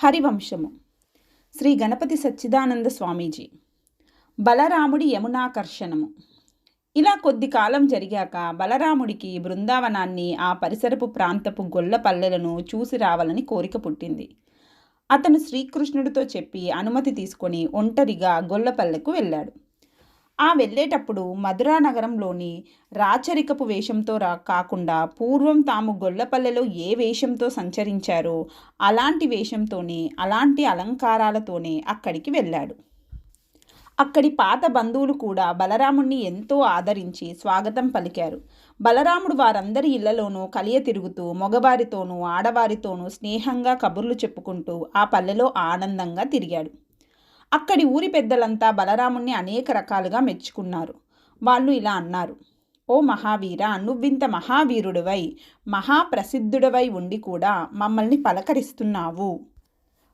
హరివంశము. శ్రీ గణపతి సచ్చిదానంద స్వామీజీ. బలరాముడి యమునాకర్షణము. ఇలా కొద్ది కాలం జరిగాక బలరాముడికి బృందావనాన్ని, ఆ పరిసరపు ప్రాంతపు గొల్ల పల్లెలను చూసి రావాలని కోరిక పుట్టింది. అతను శ్రీకృష్ణుడితో చెప్పి అనుమతి తీసుకొని ఒంటరిగా గొల్లపల్లెకు వెళ్ళాడు. ఆ వెళ్ళేటప్పుడు మధురా నగరంలోని రాచరికపు వేషంతో కాకుండా పూర్వం తాము గొల్లపల్లెలో ఏ వేషంతో సంచరించారో అలాంటి వేషంతోనే, అలాంటి అలంకారాలతోనే అక్కడికి వెళ్ళాడు. అక్కడి పాత బంధువులు కూడా బలరాముణ్ణి ఎంతో ఆదరించి స్వాగతం పలికారు. బలరాముడు వారందరి ఇళ్లలోనూ కలియ తిరుగుతూ మగవారితోనూ ఆడవారితోనూ స్నేహంగా కబుర్లు చెప్పుకుంటూ ఆ పల్లెలో ఆనందంగా తిరిగాడు. అక్కడి ఊరి పెద్దలంతా బలరాముణ్ణి అనేక రకాలుగా మెచ్చుకున్నారు. వాళ్ళు ఇలా అన్నారు: ఓ మహావీర, నువ్వింత మహావీరుడివై మహాప్రసిద్ధుడివై ఉండి కూడా మమ్మల్ని పలకరిస్తున్నావు.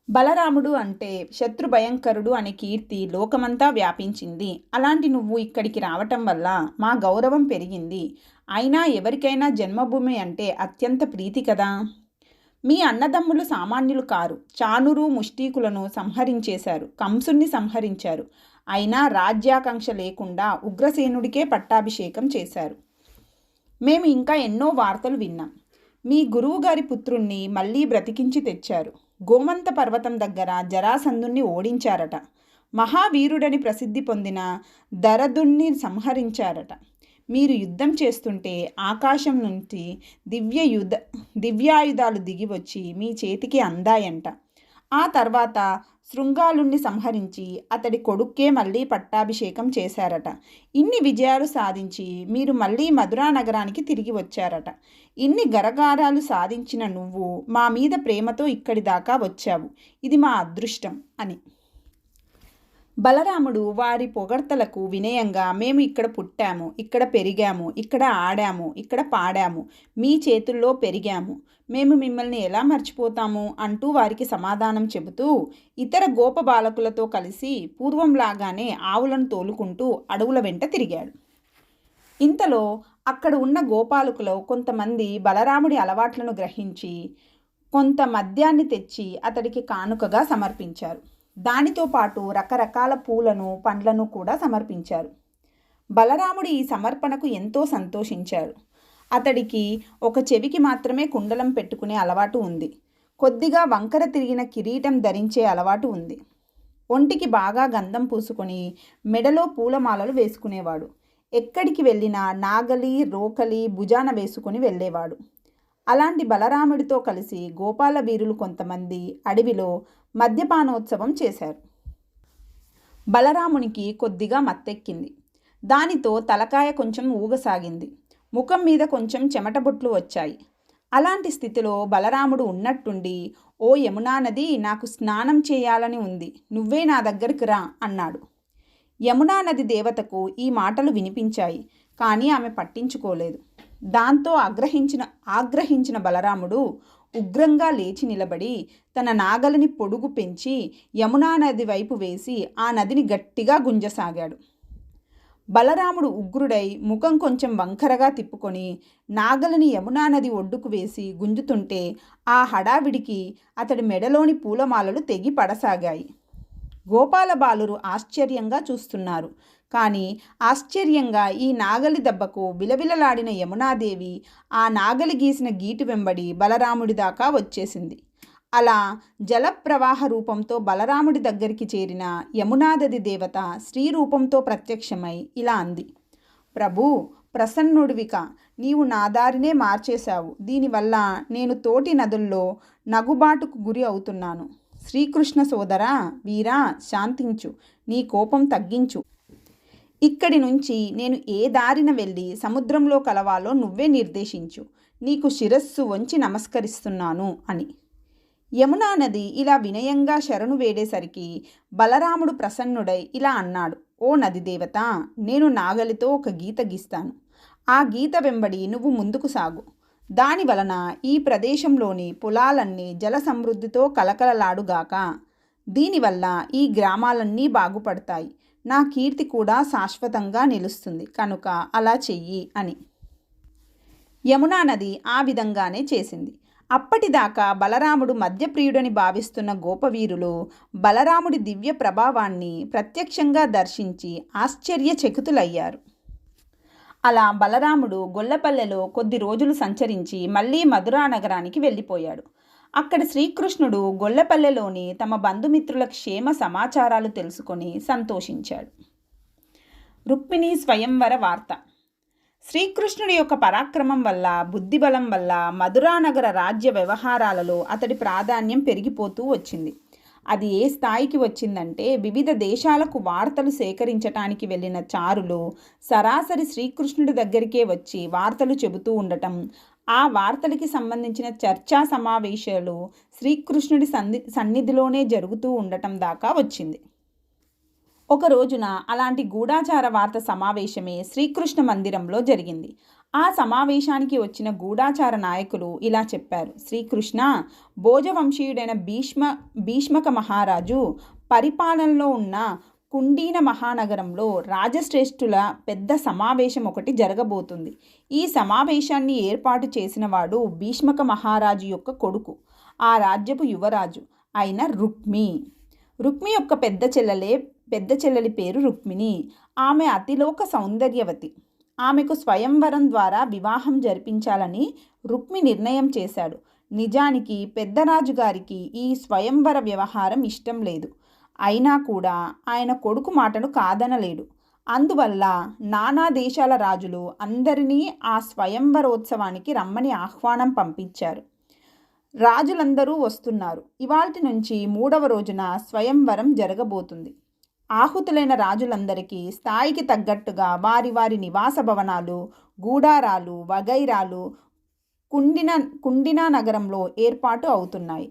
బలరాముడు అంటే శత్రు భయంకరుడు అనే కీర్తి లోకమంతా వ్యాపించింది. అలాంటి నువ్వు ఇక్కడికి రావటం వల్ల మా గౌరవం పెరిగింది. అయినా ఎవరికైనా జన్మభూమి అంటే అత్యంత ప్రీతి కదా. మీ అన్నదమ్ములు సామాన్యులు కారు. చాణురు ముష్టికులను సంహరించేశారు, కంసుణ్ణి సంహరించారు. అయినా రాజ్యాకాంక్ష లేకుండా ఉగ్రసేనుడికే పట్టాభిషేకం చేశారు. మేము ఇంకా ఎన్నో వార్తలు విన్నాం. మీ గురువుగారి పుత్రుణ్ణి మళ్ళీ బ్రతికించి తెచ్చారు. గోమంత పర్వతం దగ్గర జరాసంధుణ్ణి ఓడించారట. మహావీరుడని ప్రసిద్ధి పొందిన దరదుణ్ణి సంహరించారట. మీరు యుద్ధం చేస్తుంటే ఆకాశం నుంచి దివ్యాయుధాలు దిగి వచ్చి మీ చేతికి అందాయంట. ఆ తర్వాత శృంగాలుణ్ణి సంహరించి అతడి కొడుక్కే మళ్ళీ పట్టాభిషేకం చేశారట. ఇన్ని విజయాలు సాధించి మీరు మళ్ళీ మధురా నగరానికి తిరిగి వచ్చారట. ఇన్ని గరగారాలు సాధించిన నువ్వు మా మీద ప్రేమతో ఇక్కడి దాకా వచ్చావు. ఇది మా అదృష్టం అని. బలరాముడు వారి పొగడ్తలకు వినయంగా, మేము ఇక్కడ పుట్టాము, ఇక్కడ పెరిగాము, ఇక్కడ ఆడాము, ఇక్కడ పాడాము, మీ చేతుల్లో పెరిగాము, మేము మిమ్మల్ని ఎలా మర్చిపోతాము అంటూ వారికి సమాధానం చెబుతూ ఇతర గోప బాలకులతో కలిసి పూర్వంలాగానే ఆవులను తోలుకుంటూ అడవుల వెంట తిరిగాడు. ఇంతలో అక్కడ ఉన్న గోపాలకులు కొంతమంది బలరాముడి అలవాట్లను గ్రహించి కొంత మద్యాన్ని తెచ్చి అతడికి కానుకగా సమర్పించారు. దానితో పాటు రకరకాల పూలను, పండ్లను కూడా సమర్పించారు. బలరాముడు ఈ సమర్పణకు ఎంతో సంతోషించాడు. అతడికి ఒక చెవికి మాత్రమే కుండలం పెట్టుకునే అలవాటు ఉంది. కొద్దిగా వంకర తిరిగిన కిరీటం ధరించే అలవాటు ఉంది. ఒంటికి బాగా గంధం పూసుకొని మెడలో పూలమాలలు వేసుకునేవాడు. ఎక్కడికి వెళ్ళినా నాగలి, రోకలి భుజాన వేసుకొని వెళ్ళేవాడు. అలాంటి బలరాముడితో కలిసి గోపాల వీరులు కొంతమంది అడవిలో మద్యపానోత్సవం చేశారు. బలరామునికి కొద్దిగా మత్తెక్కింది. దానితో తలకాయ కొంచెం ఊగసాగింది. ముఖం మీద కొంచెం చెమటబొట్లు వచ్చాయి. అలాంటి స్థితిలో బలరాముడు ఉన్నట్టుండి, ఓ యమునా నది, నాకు స్నానం చేయాలని ఉంది, నువ్వే నా దగ్గరికి రా అన్నాడు. యమునా నది దేవతకు ఈ మాటలు వినిపించాయి. కానీ ఆమె పట్టించుకోలేదు. దాంతో ఆగ్రహించిన బలరాముడు ఉగ్రంగా లేచి నిలబడి తన నాగలిని పొడుగు పెంచి యమునా నది వైపు వేసి ఆ నదిని గట్టిగా గుంజసాగాడు. బలరాముడు ఉగ్రుడై ముఖం కొంచెం వంకరగా తిప్పుకొని నాగలిని యమునా నది ఒడ్డుకు వేసి గుంజుతుంటే ఆ హడావిడికి అతడి మెడలోని పూలమాలలు తెగి పడసాగాయి. గోపాల బాలురు ఆశ్చర్యంగా చూస్తున్నారు. కానీ ఆశ్చర్యంగా ఈ నాగలి దెబ్బకు విలవిలలాడిన యమునాదేవి ఆ నాగలి గీసిన గీటు వెంబడి బలరాముడి దాకా వచ్చేసింది. అలా జలప్రవాహ రూపంతో బలరాముడి దగ్గరికి చేరిన యమునానది దేవత స్త్రీ రూపంతో ప్రత్యక్షమై ఇలా అంది: ప్రభూ, ప్రసన్నుడివిక, నీవు నా దారినే మార్చేశావు. దీనివల్ల నేను తోటి నదుల్లో నగుబాటుకు గురి అవుతున్నాను. శ్రీకృష్ణ సోదరా, వీరా, శాంతించు, నీ కోపం తగ్గించు. ఇక్కడి నుంచి నేను ఏ దారిన వెళ్ళి సముద్రంలో కలవాలో నువ్వే నిర్దేశించు. నీకు శిరస్సు వంచి నమస్కరిస్తున్నాను అని. యమునా నది ఇలా వినయంగా శరణు వేడేసరికి బలరాముడు ప్రసన్నుడై ఇలా అన్నాడు: ఓ నది దేవత, నేను నాగలితో ఒక గీత గీస్తాను. ఆ గీత వెంబడి నువ్వు ముందుకు సాగు. దాని వలన ఈ ప్రదేశంలోని పొలాలన్నీ జల సమృద్ధితో కలకలలాడుగాక. దీనివల్ల ఈ గ్రామాలన్నీ బాగుపడతాయి. నా కీర్తి కూడా శాశ్వతంగా నిలుస్తుంది. కనుక అలా చెయ్యి అని. యమునా నది ఆ విధంగానే చేసింది. అప్పటిదాకా బలరాముడు మద్యప్రియుడని భావిస్తున్న గోపవీరులు బలరాముడి దివ్య ప్రభావాన్ని ప్రత్యక్షంగా దర్శించి ఆశ్చర్యచకితులయ్యారు. అలా బలరాముడు గొల్లపల్లెలో కొద్ది రోజులు సంచరించి మళ్ళీ మధురా నగరానికి వెళ్ళిపోయాడు. అక్కడ శ్రీకృష్ణుడు గొల్లపల్లెలోని తమ బంధుమిత్రుల క్షేమ సమాచారాలు తెలుసుకొని సంతోషించాడు. రుక్మిణీ స్వయంవర వార్త. శ్రీకృష్ణుడి యొక్క పరాక్రమం వల్ల, బుద్ధిబలం వల్ల మధురానగర రాజ్య వ్యవహారాలలో అతడి ప్రాధాన్యం పెరిగిపోతూ వచ్చింది. అది ఏ స్థాయికి వచ్చిందంటే, వివిధ దేశాలకు వార్తలు సేకరించటానికి వెళ్ళిన చారులు సరాసరి శ్రీకృష్ణుడి దగ్గరికే వచ్చి వార్తలు చెబుతూ ఉండటం, ఆ వార్తలకి సంబంధించిన చర్చా సమావేశాలు శ్రీకృష్ణుడి సన్నిధిలోనే జరుగుతూ ఉండటం దాకా వచ్చింది. ఒక రోజున అలాంటి గూఢాచార వార్త సమావేశమే శ్రీకృష్ణ మందిరంలో జరిగింది. ఆ సమావేశానికి వచ్చిన గూఢాచార నాయకులు ఇలా చెప్పారు: శ్రీకృష్ణ, భోజవంశీయుడైన భీష్మక మహారాజు పరిపాలనలో ఉన్న కుండీన మహానగరంలో రాజశ్రేష్ఠుల పెద్ద సమావేశం ఒకటి జరగబోతుంది. ఈ సమావేశాన్ని ఏర్పాటు చేసిన వాడు భీష్మక మహారాజు యొక్క కొడుకు, ఆ రాజ్యపు యువరాజు అయిన రుక్మి. రుక్మి యొక్క పెద్ద చెల్లెలి పేరు రుక్మిణి. ఆమె అతిలోక సౌందర్యవతి. ఆమెకు స్వయంవరం ద్వారా వివాహం జరిపించాలని రుక్మి నిర్ణయం చేశాడు. నిజానికి పెద్దరాజు గారికి ఈ స్వయంవర వ్యవహారం ఇష్టం లేదు. అయినా కూడా ఆయన కొడుకు మాటను కాదనలేడు. అందువల్ల నానా దేశాల రాజులు అందరినీ ఆ స్వయంవరోత్సవానికి రమ్మని ఆహ్వానం పంపించారు. రాజులందరూ వస్తున్నారు. ఇవాల్టి నుంచి 3వ రోజున స్వయంవరం జరగబోతుంది. ఆహుతులైన రాజులందరికీ స్థాయికి తగ్గట్టుగా వారి వారి నివాస భవనాలు, గూడారాలు వగైరాలు కుండినా నగరంలో ఏర్పాటు అవుతున్నాయి.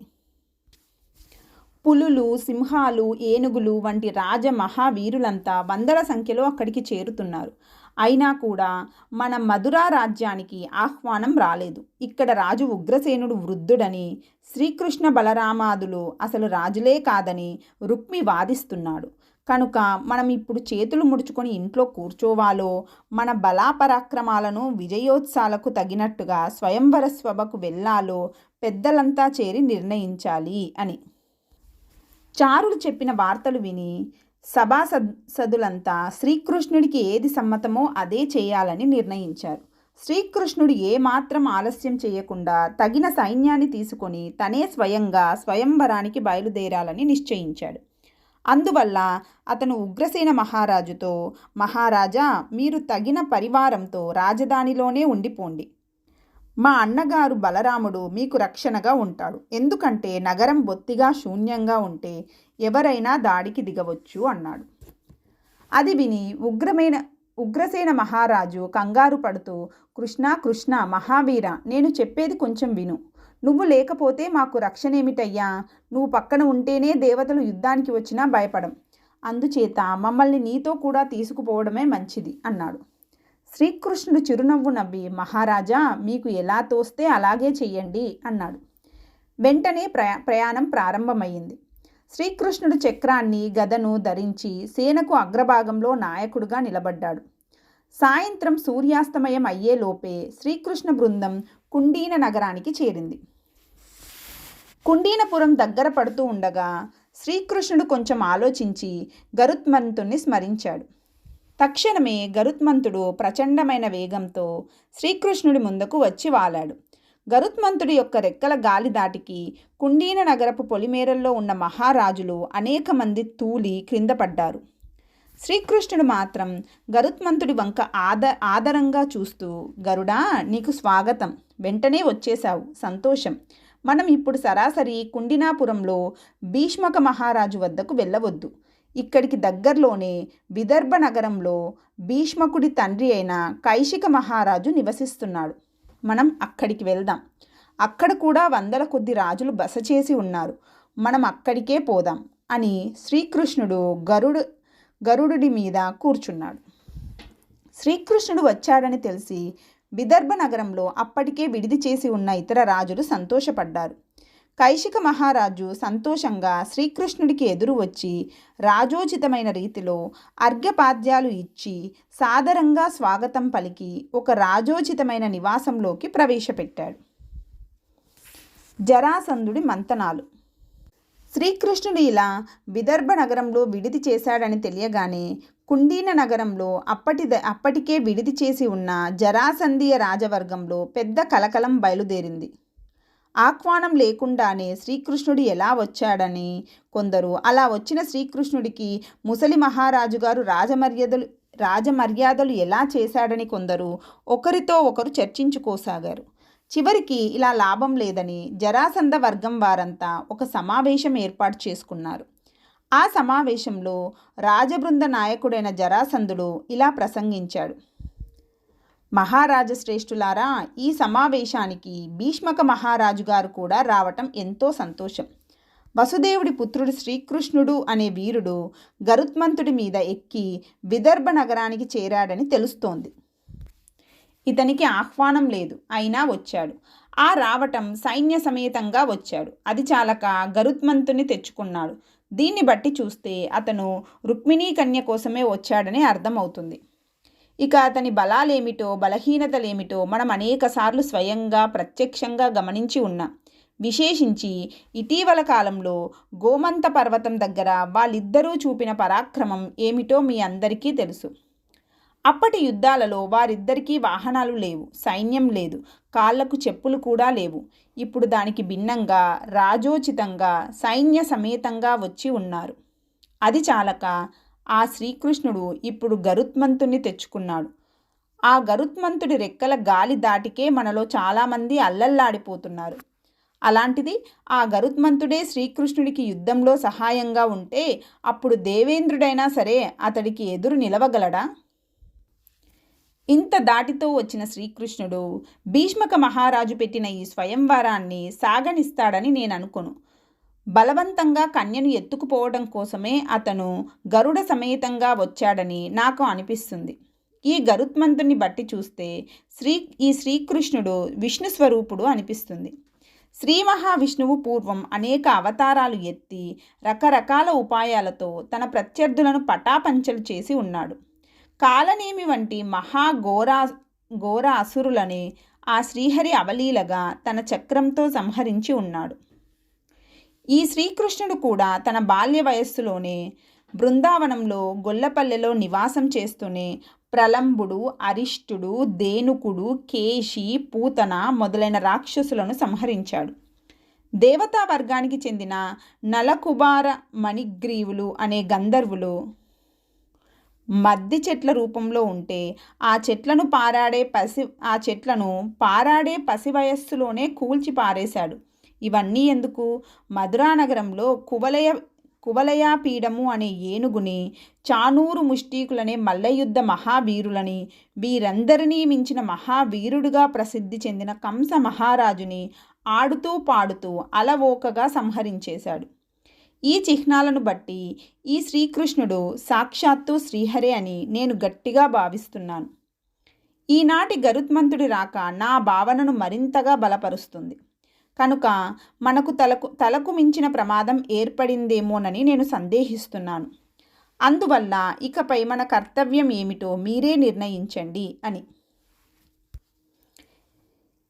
పులులు, సింహాలు, ఏనుగులు వంటి రాజ మహావీరులంతా వందల సంఖ్యలో అక్కడికి చేరుతున్నారు. అయినా కూడా మన మధురా రాజ్యానికి ఆహ్వానం రాలేదు. ఇక్కడ రాజు ఉగ్రసేనుడు వృద్ధుడని, శ్రీకృష్ణ బలరామాదులు అసలు రాజులే కాదని రుక్మి వాదిస్తున్నాడు. కనుక మనం ఇప్పుడు చేతులు ముడుచుకొని ఇంట్లో కూర్చోవాలో, మన బలాపరాక్రమాలను విజయోత్సాలకు తగినట్టుగా స్వయంవర సభకు వెళ్ళాలో పెద్దలంతా చేరి నిర్ణయించాలి అని. చారులు చెప్పిన వార్తలు విని సభాసదులంతా శ్రీకృష్ణుడికి ఏది సమ్మతమో అదే చేయాలని నిర్ణయించారు. శ్రీకృష్ణుడు ఏమాత్రం ఆలస్యం చేయకుండా తగిన సైన్యాన్ని తీసుకొని తనే స్వయంగా స్వయంవరానికి బయలుదేరాలని నిశ్చయించాడు. అందువల్ల అతను ఉగ్రసేన మహారాజుతో, మహారాజా, మీరు తగిన పరివారంతో రాజధానిలోనే ఉండిపోండి. మా అన్నగారు బలరాముడు మీకు రక్షణగా ఉంటాడు. ఎందుకంటే నగరం బొత్తిగా శూన్యంగా ఉంటే ఎవరైనా దాడికి దిగవచ్చు అన్నాడు. అది విని ఉగ్రసేన మహారాజు కంగారు పడుతూ, కృష్ణ మహావీర, నేను చెప్పేది కొంచెం విను. నువ్వు లేకపోతే మాకు రక్షణేమిటయ్యా? నువ్వు పక్కన ఉంటేనే దేవతలు యుద్ధానికి వచ్చినా భయపడం. అందుచేత మమ్మల్ని నీతో కూడా తీసుకుపోవడమే మంచిది అన్నాడు. శ్రీకృష్ణుడు చిరునవ్వు నవ్వి, మహారాజా, మీకు ఎలా తోస్తే అలాగే చెయ్యండి అన్నాడు. వెంటనే ప్రయాణం ప్రారంభమైంది. శ్రీకృష్ణుడు చక్రాన్ని, గదను ధరించి సేనకు అగ్రభాగంలో నాయకుడుగా నిలబడ్డాడు. సాయంత్రం సూర్యాస్తమయం అయ్యేలోపే శ్రీకృష్ణ బృందం కుండీన నగరానికి చేరింది. కుండీనపురం దగ్గర పడుతూ ఉండగా శ్రీకృష్ణుడు కొంచెం ఆలోచించి గరుత్మంతుణ్ణి స్మరించాడు. తక్షణమే గరుత్మంతుడు ప్రచండమైన వేగంతో శ్రీకృష్ణుడి ముందుకు వచ్చి వాలాడు. గరుత్మంతుడి యొక్క రెక్కల గాలి దాటికి కుండీన నగరపు పొలిమేరల్లో ఉన్న మహారాజులు అనేక మంది తూలి క్రింద పడ్డారు. శ్రీకృష్ణుడు మాత్రం గరుత్మంతుడి వంక ఆదరంగా చూస్తూ, గరుడా, నీకు స్వాగతం. వెంటనే వచ్చేశావు, సంతోషం. మనం ఇప్పుడు సరాసరి కుండినాపురంలో భీష్మక మహారాజు వద్దకు వెళ్ళవద్దు. ఇక్కడికి దగ్గరలోనే విదర్భ నగరంలో భీష్మకుడి తండ్రి అయిన కైశిక మహారాజు నివసిస్తున్నాడు. మనం అక్కడికి వెళ్దాం. అక్కడ కూడా వందల కొద్ది రాజులు బస చేసి ఉన్నారు. మనం అక్కడికే పోదాం అని శ్రీకృష్ణుడు గరుడుడి మీద కూర్చున్నాడు. శ్రీకృష్ణుడు వచ్చాడని తెలిసి విదర్భ నగరంలో అప్పటికే విడిది చేసి ఉన్న ఇతర రాజులు సంతోషపడ్డారు. కైశిక మహారాజు సంతోషంగా శ్రీకృష్ణుడికి ఎదురు వచ్చి రాజోచితమైన రీతిలో అర్ఘ్యపాద్యాలు ఇచ్చి సాదరంగా స్వాగతం పలికి ఒక రాజోచితమైన నివాసంలోకి ప్రవేశపెట్టాడు. జరాసంధుడి మంతనాలు. శ్రీకృష్ణుడు ఇలా విదర్భ నగరంలో విడిది చేశాడని తెలియగానే కుండీన నగరంలో అప్పటికే విడిది చేసి ఉన్న జరాసంధీయ రాజవర్గంలో పెద్ద కలకలం బయలుదేరింది. ఆహ్వానం లేకుండానే శ్రీకృష్ణుడు ఎలా వచ్చాడని కొందరు, అలా వచ్చిన శ్రీకృష్ణుడికి ముసలి మహారాజు గారు రాజమర్యాదలు ఎలా చేశాడని కొందరు ఒకరితో ఒకరు చర్చించుకోసాగారు. చివరికి ఇలా లాభం లేదని జరాసంధ వర్గం వారంతా ఒక సమావేశం ఏర్పాటు చేసుకున్నారు. ఆ సమావేశంలో రాజబృంద నాయకుడైన జరాసంధుడు ఇలా ప్రసంగించాడు. మహారాజ శ్రేష్ఠులారా, ఈ సమావేశానికి భీష్మక మహారాజు గారు కూడా రావటం ఎంతో సంతోషం. వసుదేవుడి పుత్రుడు శ్రీకృష్ణుడు అనే వీరుడు గరుత్మంతుడి మీద ఎక్కి విదర్భ నగరానికి చేరాడని తెలుస్తోంది. ఇతనికి ఆహ్వానం లేదు, అయినా వచ్చాడు. ఆ రావటం సైన్య సమేతంగా వచ్చాడు. అది చాలక గరుత్మంతుని తెచ్చుకున్నాడు. దీన్ని బట్టి చూస్తే అతను రుక్మిణీ కన్య కోసమే వచ్చాడని అర్థమవుతుంది. ఇక అతని బలాలేమిటో బలహీనతలేమిటో మనం అనేకసార్లు స్వయంగా ప్రత్యక్షంగా గమనించి ఉన్నాం. విశేషించి ఇటీవల కాలంలో గోమంత పర్వతం దగ్గర వాళ్ళిద్దరూ చూపిన పరాక్రమం ఏమిటో మీ అందరికీ తెలుసు. అప్పటి యుద్ధాలలో వారిద్దరికీ వాహనాలు లేవు, సైన్యం లేదు, కాళ్లకు చెప్పులు కూడా లేవు. ఇప్పుడు దానికి భిన్నంగా రాజోచితంగా సైన్య సమేతంగా వచ్చి ఉన్నారు. అది చాలక ఆ శ్రీకృష్ణుడు ఇప్పుడు గరుత్మంతుణ్ణి తెచ్చుకున్నాడు. ఆ గరుత్మంతుడి రెక్కల గాలి దాటికే మనలో చాలామంది అల్లల్లాడిపోతున్నారు. అలాంటిది ఆ గరుత్మంతుడే శ్రీకృష్ణుడికి యుద్ధంలో సహాయంగా ఉంటే అప్పుడు దేవేంద్రుడైనా సరే అతడికి ఎదురు నిలవగలడా? ఇంత దాటితో వచ్చిన శ్రీకృష్ణుడు భీష్మక మహారాజు పెట్టిన ఈ స్వయంవరాన్ని సాగనిస్తాడని నేను అనుకోను. బలవంతంగా కన్యను ఎత్తుకుపోవడం కోసమే అతను గరుడ సమేతంగా వచ్చాడని నాకు అనిపిస్తుంది. ఈ గరుత్మంతుని బట్టి చూస్తే ఈ శ్రీకృష్ణుడు విష్ణు స్వరూపుడు అనిపిస్తుంది. శ్రీ మహావిష్ణువు పూర్వం అనేక అవతారాలు ఎత్తి రకరకాల ఉపాయాలతో తన ప్రత్యర్థులను పటాపంచలు చేసి ఉన్నాడు. కాలనేమి వంటి ఘోర అసురులని ఆ శ్రీహరి అవలీలగా తన చక్రంతో సంహరించి ఉన్నాడు. ఈ శ్రీకృష్ణుడు కూడా తన బాల్య వయస్సులోనే బృందావనంలో గొల్లపల్లెలో నివాసం చేస్తూనే ప్రలంబుడు, అరిష్టుడు, ధేనుకుడు, కేశి, పూతన మొదలైన రాక్షసులను సంహరించాడు. దేవతా వర్గానికి చెందిన నలకుబార మణిగ్రీవులు అనే గంధర్వులు మద్ది చెట్ల రూపంలో ఉంటే ఆ చెట్లను పారాడే పసి వయస్సులోనే కూల్చి పారేశాడు. ఇవన్నీ ఎందుకు? మధురానగరంలో కువలయాపీడము అనే ఏనుగుని, చానూరు ముష్టీకులనే మల్లయుద్ధ మహావీరులని, వీరందరినీ మించిన మహావీరుడుగా ప్రసిద్ధి చెందిన కంస మహారాజుని ఆడుతూ పాడుతూ అలవోకగా సంహరించేశాడు. ఈ చిహ్నాలను బట్టి ఈ శ్రీకృష్ణుడు సాక్షాత్తు శ్రీహరే అని నేను గట్టిగా భావిస్తున్నాను. ఈనాటి గరుత్మంతుడి రాక నా భావనను మరింతగా బలపరుస్తుంది. కనుక మనకు తలకు మించిన ప్రమాదం ఏర్పడిందేమోనని నేను సందేహిస్తున్నాను. అందువల్ల ఇకపై మన కర్తవ్యం ఏమిటో మీరే నిర్ణయించండి అని.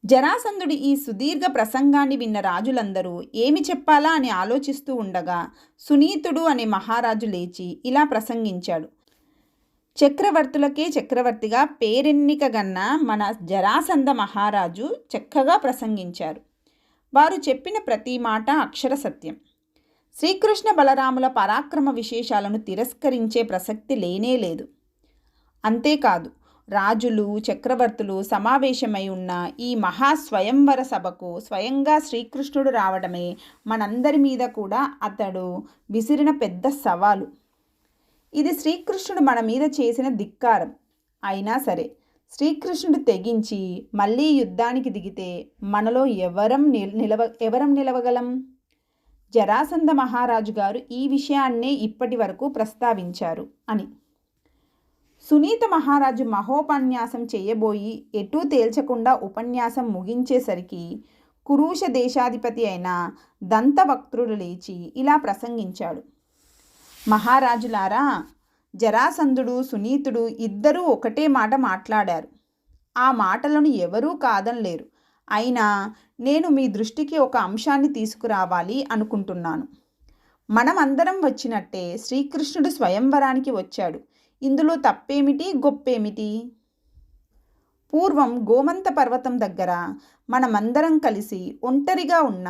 జరాసంధుడి ఈ సుదీర్ఘ ప్రసంగాన్ని విన్న రాజులందరూ ఏమి చెప్పాలా అని ఆలోచిస్తూ ఉండగా సునీతుడు అనే మహారాజు లేచి ఇలా ప్రసంగించాడు. చక్రవర్తులకే చక్రవర్తిగా పేరెన్నికగన్న మన జరాసంధ మహారాజు చక్కగా ప్రసంగించారు. వారు చెప్పిన ప్రతి మాట అక్షర సత్యం. శ్రీకృష్ణ బలరాముల పరాక్రమ విశేషాలను తిరస్కరించే ప్రసక్తి లేనేలేదు. అంతేకాదు, రాజులు, చక్రవర్తులు సమావేశమై ఉన్న ఈ మహాస్వయంవర సభకు స్వయంగా శ్రీకృష్ణుడు రావడమే మనందరి మీద కూడా అతడు విసిరిన పెద్ద సవాలు. ఇది శ్రీకృష్ణుడు మన మీద చేసిన ధిక్కారం. అయినా సరే శ్రీకృష్ణుడు తెగించి మళ్ళీ యుద్ధానికి దిగితే మనలో ఎవరం నిలవగలం? జరాసంధ మహారాజు గారు ఈ విషయాన్నే ఇప్పటి వరకు ప్రస్తావించారు అని. సునీత మహారాజు మహోపన్యాసం చేయబోయి ఎటూ తేల్చకుండా ఉపన్యాసం ముగించేసరికి కురుష దేశాధిపతి అయిన దంతవక్త్రుడు లేచి ఇలా ప్రసంగించాడు. మహారాజులారా, జరాసంధుడు, సునీతుడు ఇద్దరూ ఒకటే మాట మాట్లాడారు. ఆ మాటలను ఎవరూ కాదనలేరు. అయినా నేను మీ దృష్టికి ఒక అంశాన్ని తీసుకురావాలి అనుకుంటున్నాను. మనమందరం వచ్చినట్టే శ్రీకృష్ణుడు స్వయంవరానికి వచ్చాడు. ఇందులో తప్పేమిటి, గొప్పేమిటి? పూర్వం గోమంత పర్వతం దగ్గర మనమందరం కలిసి ఒంటరిగా ఉన్న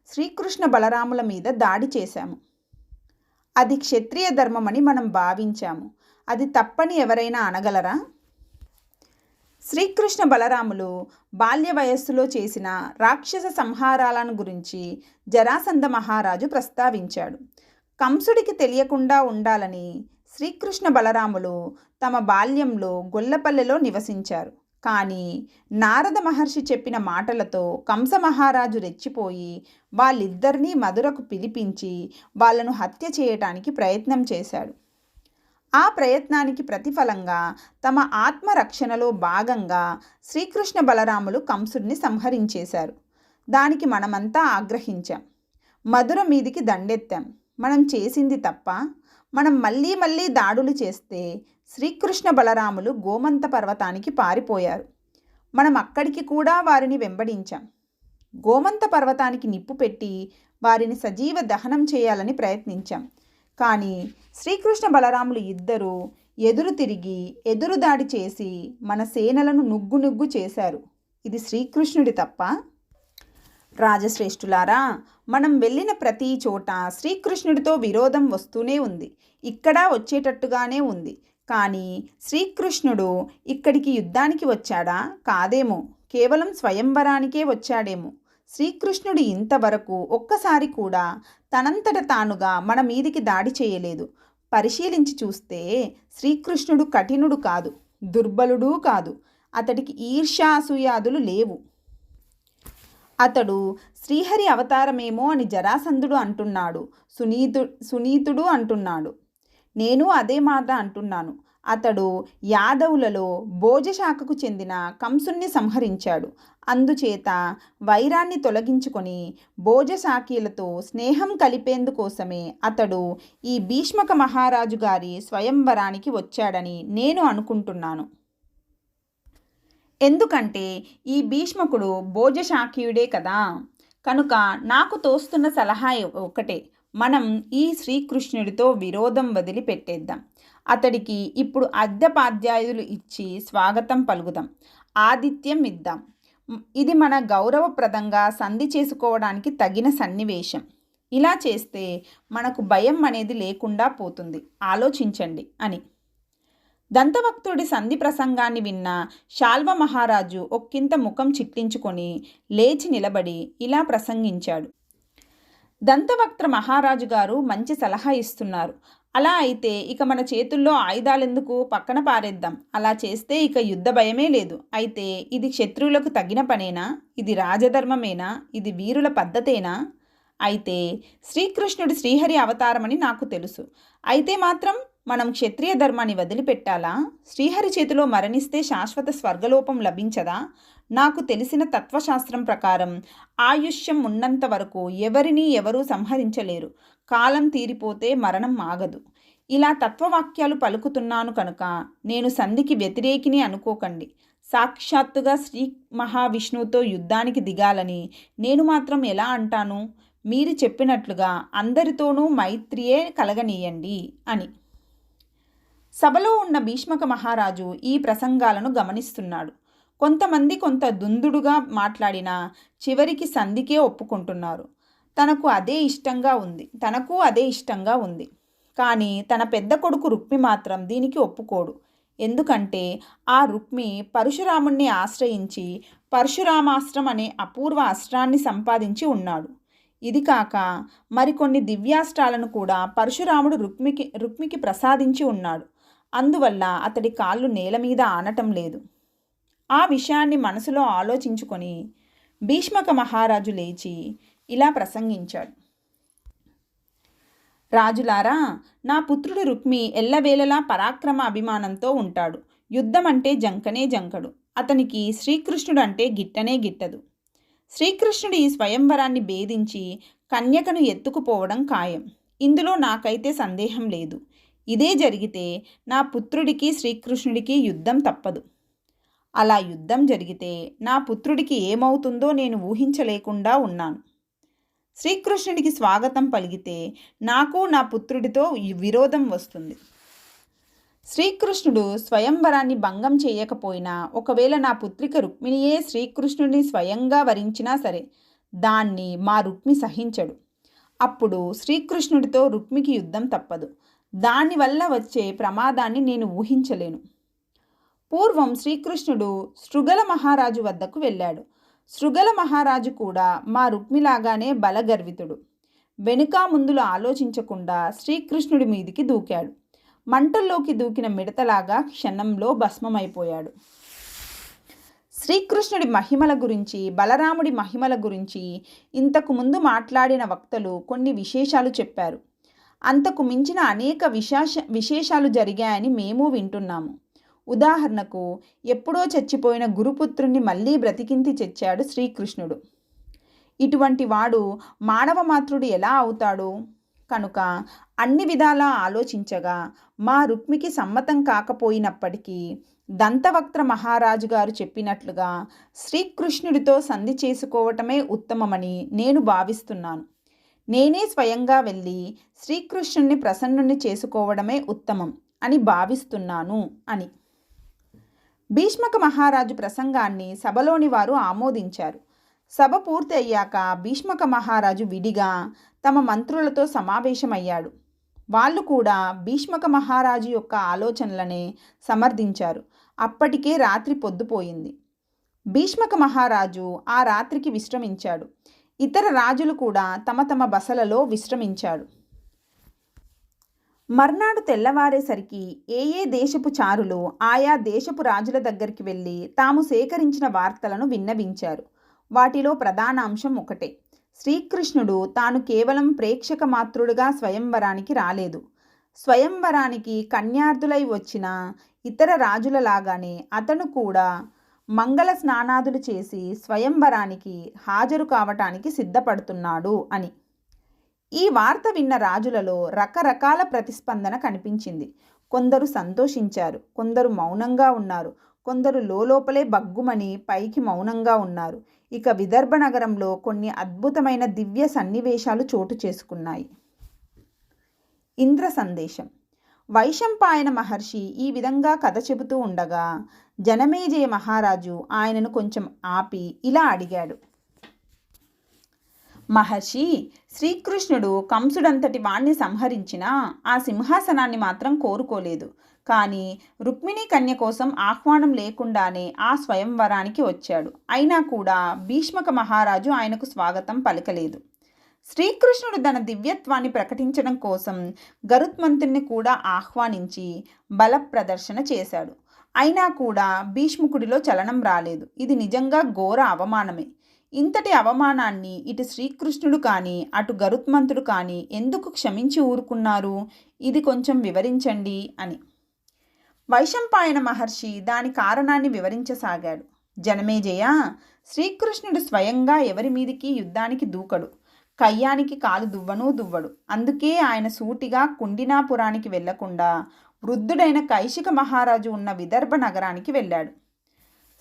శ్రీకృష్ణ బలరాముల మీద దాడి చేశాము. అది క్షత్రియ ధర్మమని మనం భావించాము. అది తప్పని ఎవరైనా అనగలరా? శ్రీకృష్ణ బలరాములు బాల్య వయస్సులో చేసిన రాక్షస సంహారాలను గురించి జరాసంధ మహారాజు ప్రస్తావించాడు. కంసుడికి తెలియకుండా ఉండాలని శ్రీకృష్ణ బలరాములు తమ బాల్యంలో గొల్లపల్లెలో నివసించారు. కానీ నారద మహర్షి చెప్పిన మాటలతో కంస మహారాజు రెచ్చిపోయి వాళ్ళిద్దరినీ మధురకు పిలిపించి వాళ్ళను హత్య చేయటానికి ప్రయత్నం చేశాడు. ఆ ప్రయత్నానికి ప్రతిఫలంగా తమ ఆత్మరక్షణలో భాగంగా శ్రీకృష్ణ బలరాములు కంసుడిని సంహరించేశారు. దానికి మనమంతా ఆగ్రహించాం. మధుర మీదికి దండెత్తాం. మనం చేసింది తప్ప? మనం మళ్ళీ మళ్ళీ దాడులు చేస్తే శ్రీకృష్ణ బలరాములు గోమంత పర్వతానికి పారిపోయారు. మనం అక్కడికి కూడా వారిని వెంబడించాం. గోమంత పర్వతానికి నిప్పు పెట్టి వారిని సజీవ దహనం చేయాలని ప్రయత్నించాం. కానీ శ్రీకృష్ణ బలరాములు ఇద్దరూ ఎదురు తిరిగి ఎదురుదాడి చేసి మన సేనలను నుగ్గు చేశారు. ఇది శ్రీకృష్ణుడి తప్ప? రాజశ్రేష్ఠులారా, మనం వెళ్ళిన ప్రతి చోట శ్రీకృష్ణుడితో విరోధం వస్తూనే ఉంది. ఇక్కడ వచ్చేటట్టుగానే ఉంది. కానీ శ్రీకృష్ణుడు ఇక్కడికి యుద్ధానికి వచ్చాడా? కాదేమో. కేవలం స్వయంవరానికే వచ్చాడేమో. శ్రీకృష్ణుడు ఇంతవరకు ఒక్కసారి కూడా తనంతట తానుగా మన మీదికి దాడి చేయలేదు. పరిశీలించి చూస్తే శ్రీకృష్ణుడు కఠినుడు కాదు, దుర్బలుడు కాదు. అతడికి ఈర్ష్యాసూయాదులు లేవు. అతడు శ్రీహరి అవతారమేమో అని జరాసంధుడు అంటున్నాడు, సునీతుడు అంటున్నాడు. నేను అదే మాట అంటున్నాను. అతడు యాదవులలో భోజశాఖకు చెందిన కంసుణ్ణి సంహరించాడు. అందుచేత వైరాన్ని తొలగించుకొని భోజశాఖీలతో స్నేహం కలిపేందుకోసమే అతడు ఈ భీష్మక మహారాజు గారి స్వయంవరానికి వచ్చాడని నేను అనుకుంటున్నాను. ఎందుకంటే ఈ భీష్మకుడు భోజశాఖీయుడే కదా. కనుక నాకు తోస్తున్న సలహా ఒకటే, మనం ఈ శ్రీకృష్ణుడితో విరోధం వదిలిపెట్టేద్దాం. అతడికి ఇప్పుడు అర్ఘ్యపాద్యాయులు ఇచ్చి స్వాగతం పలుకుదాం, ఆతిథ్యం ఇద్దాం. ఇది మన గౌరవప్రదంగా సంధి చేసుకోవడానికి తగిన సన్నివేశం. ఇలా చేస్తే మనకు భయం అనేది లేకుండా పోతుంది. ఆలోచించండి అని దంతభక్తుడి సంధి ప్రసంగాన్ని విన్న శాల్వ మహారాజు ఒక్కింత ముఖం చిట్లించుకొని లేచి నిలబడి ఇలా ప్రసంగించాడు. దంతవక్త్ర మహారాజు గారు మంచి సలహా ఇస్తున్నారు. అలా అయితే ఇక మన చేతుల్లో ఆయుధాలెందుకు? పక్కన పారేద్దాం. అలా చేస్తే ఇక యుద్ధ భయమే లేదు. అయితే ఇది క్షత్రువులకు తగిన పనేనా? ఇది రాజధర్మమేనా? ఇది వీరుల పద్ధతేనా? అయితే శ్రీకృష్ణుడి శ్రీహరి అవతారమని నాకు తెలుసు. అయితే మాత్రం మనం క్షత్రియ ధర్మాన్ని వదిలిపెట్టాలా? శ్రీహరి చేతిలో మరణిస్తే శాశ్వత స్వర్గలోపం లభించదా? నాకు తెలిసిన తత్వశాస్త్రం ప్రకారం ఆయుష్యం ఉన్నంత వరకు ఎవరినీ ఎవరూ సంహరించలేరు. కాలం తీరిపోతే మరణం ఆగదు. ఇలా తత్వవాక్యాలు పలుకుతున్నాను కనుక నేను సంధికి వ్యతిరేకిని అనుకోకండి. సాక్షాత్తుగా శ్రీ మహావిష్ణువుతో యుద్ధానికి దిగాలని నేను మాత్రం ఎలా అంటాను? మీరు చెప్పినట్లుగా అందరితోనూ మైత్రియే కలగనీయండి అని. సభలో ఉన్న భీష్మక మహారాజు ఈ ప్రసంగాలను గమనిస్తున్నాడు. కొంతమంది కొంత దుందుడుగా మాట్లాడినా చివరికి సంధికే ఒప్పుకుంటున్నారు. తనకు అదే ఇష్టంగా ఉంది. కానీ తన పెద్ద కొడుకు రుక్మి మాత్రం దీనికి ఒప్పుకోడు. ఎందుకంటే ఆ రుక్మి పరశురాముణ్ణి ఆశ్రయించి పరశురామాస్త్రం అనే అపూర్వ అస్త్రాన్ని సంపాదించి ఉన్నాడు. ఇది కాక మరికొన్ని దివ్యాస్త్రాలను కూడా పరశురాముడు రుక్మికి ప్రసాదించి ఉన్నాడు. అందువల్ల అతడి కాళ్ళు నేల మీద ఆనటం లేదు. ఆ విషయాన్ని మనసులో ఆలోచించుకొని భీష్మక మహారాజు లేచి ఇలా ప్రసంగించాడు. రాజులారా, నా పుత్రుడు రుక్మి ఎల్లవేళలా పరాక్రమ అభిమానంతో ఉంటాడు. యుద్ధం అంటే జంకనే జంకడు. అతనికి శ్రీకృష్ణుడు అంటే గిట్టనే గిట్టదు. శ్రీకృష్ణుడు ఈ స్వయంవరాన్ని భేదించి కన్యకను ఎత్తుకుపోవడం ఖాయం. ఇందులో నాకైతే సందేహం లేదు. ఇదే జరిగితే నా పుత్రుడికి శ్రీకృష్ణుడికి యుద్ధం తప్పదు. అలా యుద్ధం జరిగితే నా పుత్రుడికి ఏమవుతుందో నేను ఊహించలేకుండా ఉన్నాను. శ్రీకృష్ణుడికి స్వాగతం పలికితే నాకు నా పుత్రుడితో విరోధం వస్తుంది. శ్రీకృష్ణుడు స్వయంవరాన్ని భంగం చేయకపోయినా ఒకవేళ నా పుత్రిక రుక్మిణియే శ్రీకృష్ణుడిని స్వయంగా వరించినా సరే దాన్ని మా రుక్మి సహించడు. అప్పుడు శ్రీకృష్ణుడితో రుక్మికి యుద్ధం తప్పదు. దానివల్ల వచ్చే ప్రమాదాన్ని నేను ఊహించలేను. పూర్వం శ్రీకృష్ణుడు శృగల మహారాజు వద్దకు వెళ్ళాడు. శృగల మహారాజు కూడా మా రుక్మిలాగానే బలగర్వితుడు. వెనుక ముందులు ఆలోచించకుండా శ్రీకృష్ణుడి మీదికి దూకాడు. మంటల్లోకి దూకిన మిడతలాగా క్షణంలో భస్మమైపోయాడు. శ్రీకృష్ణుడి మహిమల గురించి, బలరాముడి మహిమల గురించి ఇంతకు ముందు మాట్లాడిన వక్తలు కొన్ని విశేషాలు చెప్పారు. అంతకు మించిన అనేక విశేషాలు జరిగాయని మేము వింటున్నాము. ఉదాహరణకు ఎప్పుడో చచ్చిపోయిన గురుపుత్రుణ్ణి మళ్ళీ బ్రతికించి తెచ్చాడు శ్రీకృష్ణుడు. ఇటువంటి వాడు మానవ మాతృడు ఎలా అవుతాడు? కనుక అన్ని విధాలా ఆలోచించగా మా రుక్మికి సమ్మతం కాకపోయినప్పటికీ దంతవక్త్ర మహారాజు గారు చెప్పినట్లుగా శ్రీకృష్ణుడితో సంధి చేసుకోవటమే ఉత్తమమని నేను భావిస్తున్నాను. నేనే స్వయంగా వెళ్ళి శ్రీకృష్ణుడిని ప్రసన్నుని చేసుకోవడమే ఉత్తమం అని భావిస్తున్నాను అని. భీష్మక మహారాజు ప్రసంగాన్ని సభలోని వారు ఆమోదించారు. సభ పూర్తి అయ్యాక భీష్మక మహారాజు విడిగా తమ మంత్రులతో సమావేశమయ్యాడు. వాళ్ళు కూడా భీష్మక మహారాజు యొక్క ఆలోచనలనే సమర్థించారు. అప్పటికే రాత్రి పొద్దుపోయింది. భీష్మక మహారాజు ఆ రాత్రికి విశ్రమించాడు. ఇతర రాజులు కూడా తమ తమ బసలలో విశ్రమించాడు. మర్నాడు తెల్లవారేసరికి ఏ దేశపు చారులు ఆయా దేశపు రాజుల దగ్గరికి వెళ్ళి తాము సేకరించిన వార్తలను విన్నవించారు. వాటిలో ప్రధాన అంశం ఒకటే. శ్రీకృష్ణుడు తాను కేవలం ప్రేక్షక మాత్రుడుగా స్వయంవరానికి రాలేదు. స్వయంవరానికి కన్యార్థులై వచ్చిన ఇతర రాజులలాగానే అతను కూడా మంగళ స్నానాదులు చేసి స్వయంవరానికి హాజరు కావటానికి సిద్ధపడుతున్నాడు అని. ఈ వార్త విన్న రాజులలో రకరకాల ప్రతిస్పందన కనిపించింది. కొందరు సంతోషించారు, కొందరు మౌనంగా ఉన్నారు, కొందరు లోపలే బగ్గుమని పైకి మౌనంగా ఉన్నారు. ఇక విదర్భ నగరంలో కొన్ని అద్భుతమైన దివ్య సన్నివేశాలు చోటు చేసుకున్నాయి. ఇంద్ర సందేశం. వైశంపాయన మహర్షి ఈ విధంగా కథ చెబుతూ ఉండగా జనమేజయ మహారాజు ఆయనను కొంచెం ఆపి ఇలా అడిగాడు. మహర్షి, శ్రీకృష్ణుడు కంసుడంతటి వాణ్ణి సంహరించినా ఆ సింహాసనాన్ని మాత్రం కోరుకోలేదు. కానీ రుక్మిణీ కన్య కోసం ఆహ్వానం లేకుండానే ఆ స్వయంవరానికి వచ్చాడు. అయినా కూడా భీష్మక మహారాజు ఆయనకు స్వాగతం పలకలేదు. శ్రీకృష్ణుడు తన దివ్యత్వాన్ని ప్రకటించడం కోసం గరుత్మంతుని కూడా ఆహ్వానించి బల ప్రదర్శన చేశాడు. అయినా కూడా భీష్ముకుడిలో చలనం రాలేదు. ఇది నిజంగా ఘోర అవమానమే. ఇంతటి అవమానాన్ని ఇటు శ్రీకృష్ణుడు కానీ అటు గరుత్మంతుడు కానీ ఎందుకు క్షమించి ఊరుకున్నారు? ఇది కొంచెం వివరించండి అని. వైశంపాయన మహర్షి దాని కారణాన్ని వివరించసాగాడు. జనమేజయ, శ్రీకృష్ణుడు స్వయంగా ఎవరి మీదికి యుద్ధానికి దూకడు, కయ్యానికి కాలు దువ్వడు. అందుకే ఆయన సూటిగా కుండినాపురానికి వెళ్లకుండా వృద్ధుడైన కైశిక మహారాజు ఉన్న విదర్భ నగరానికి వెళ్ళాడు.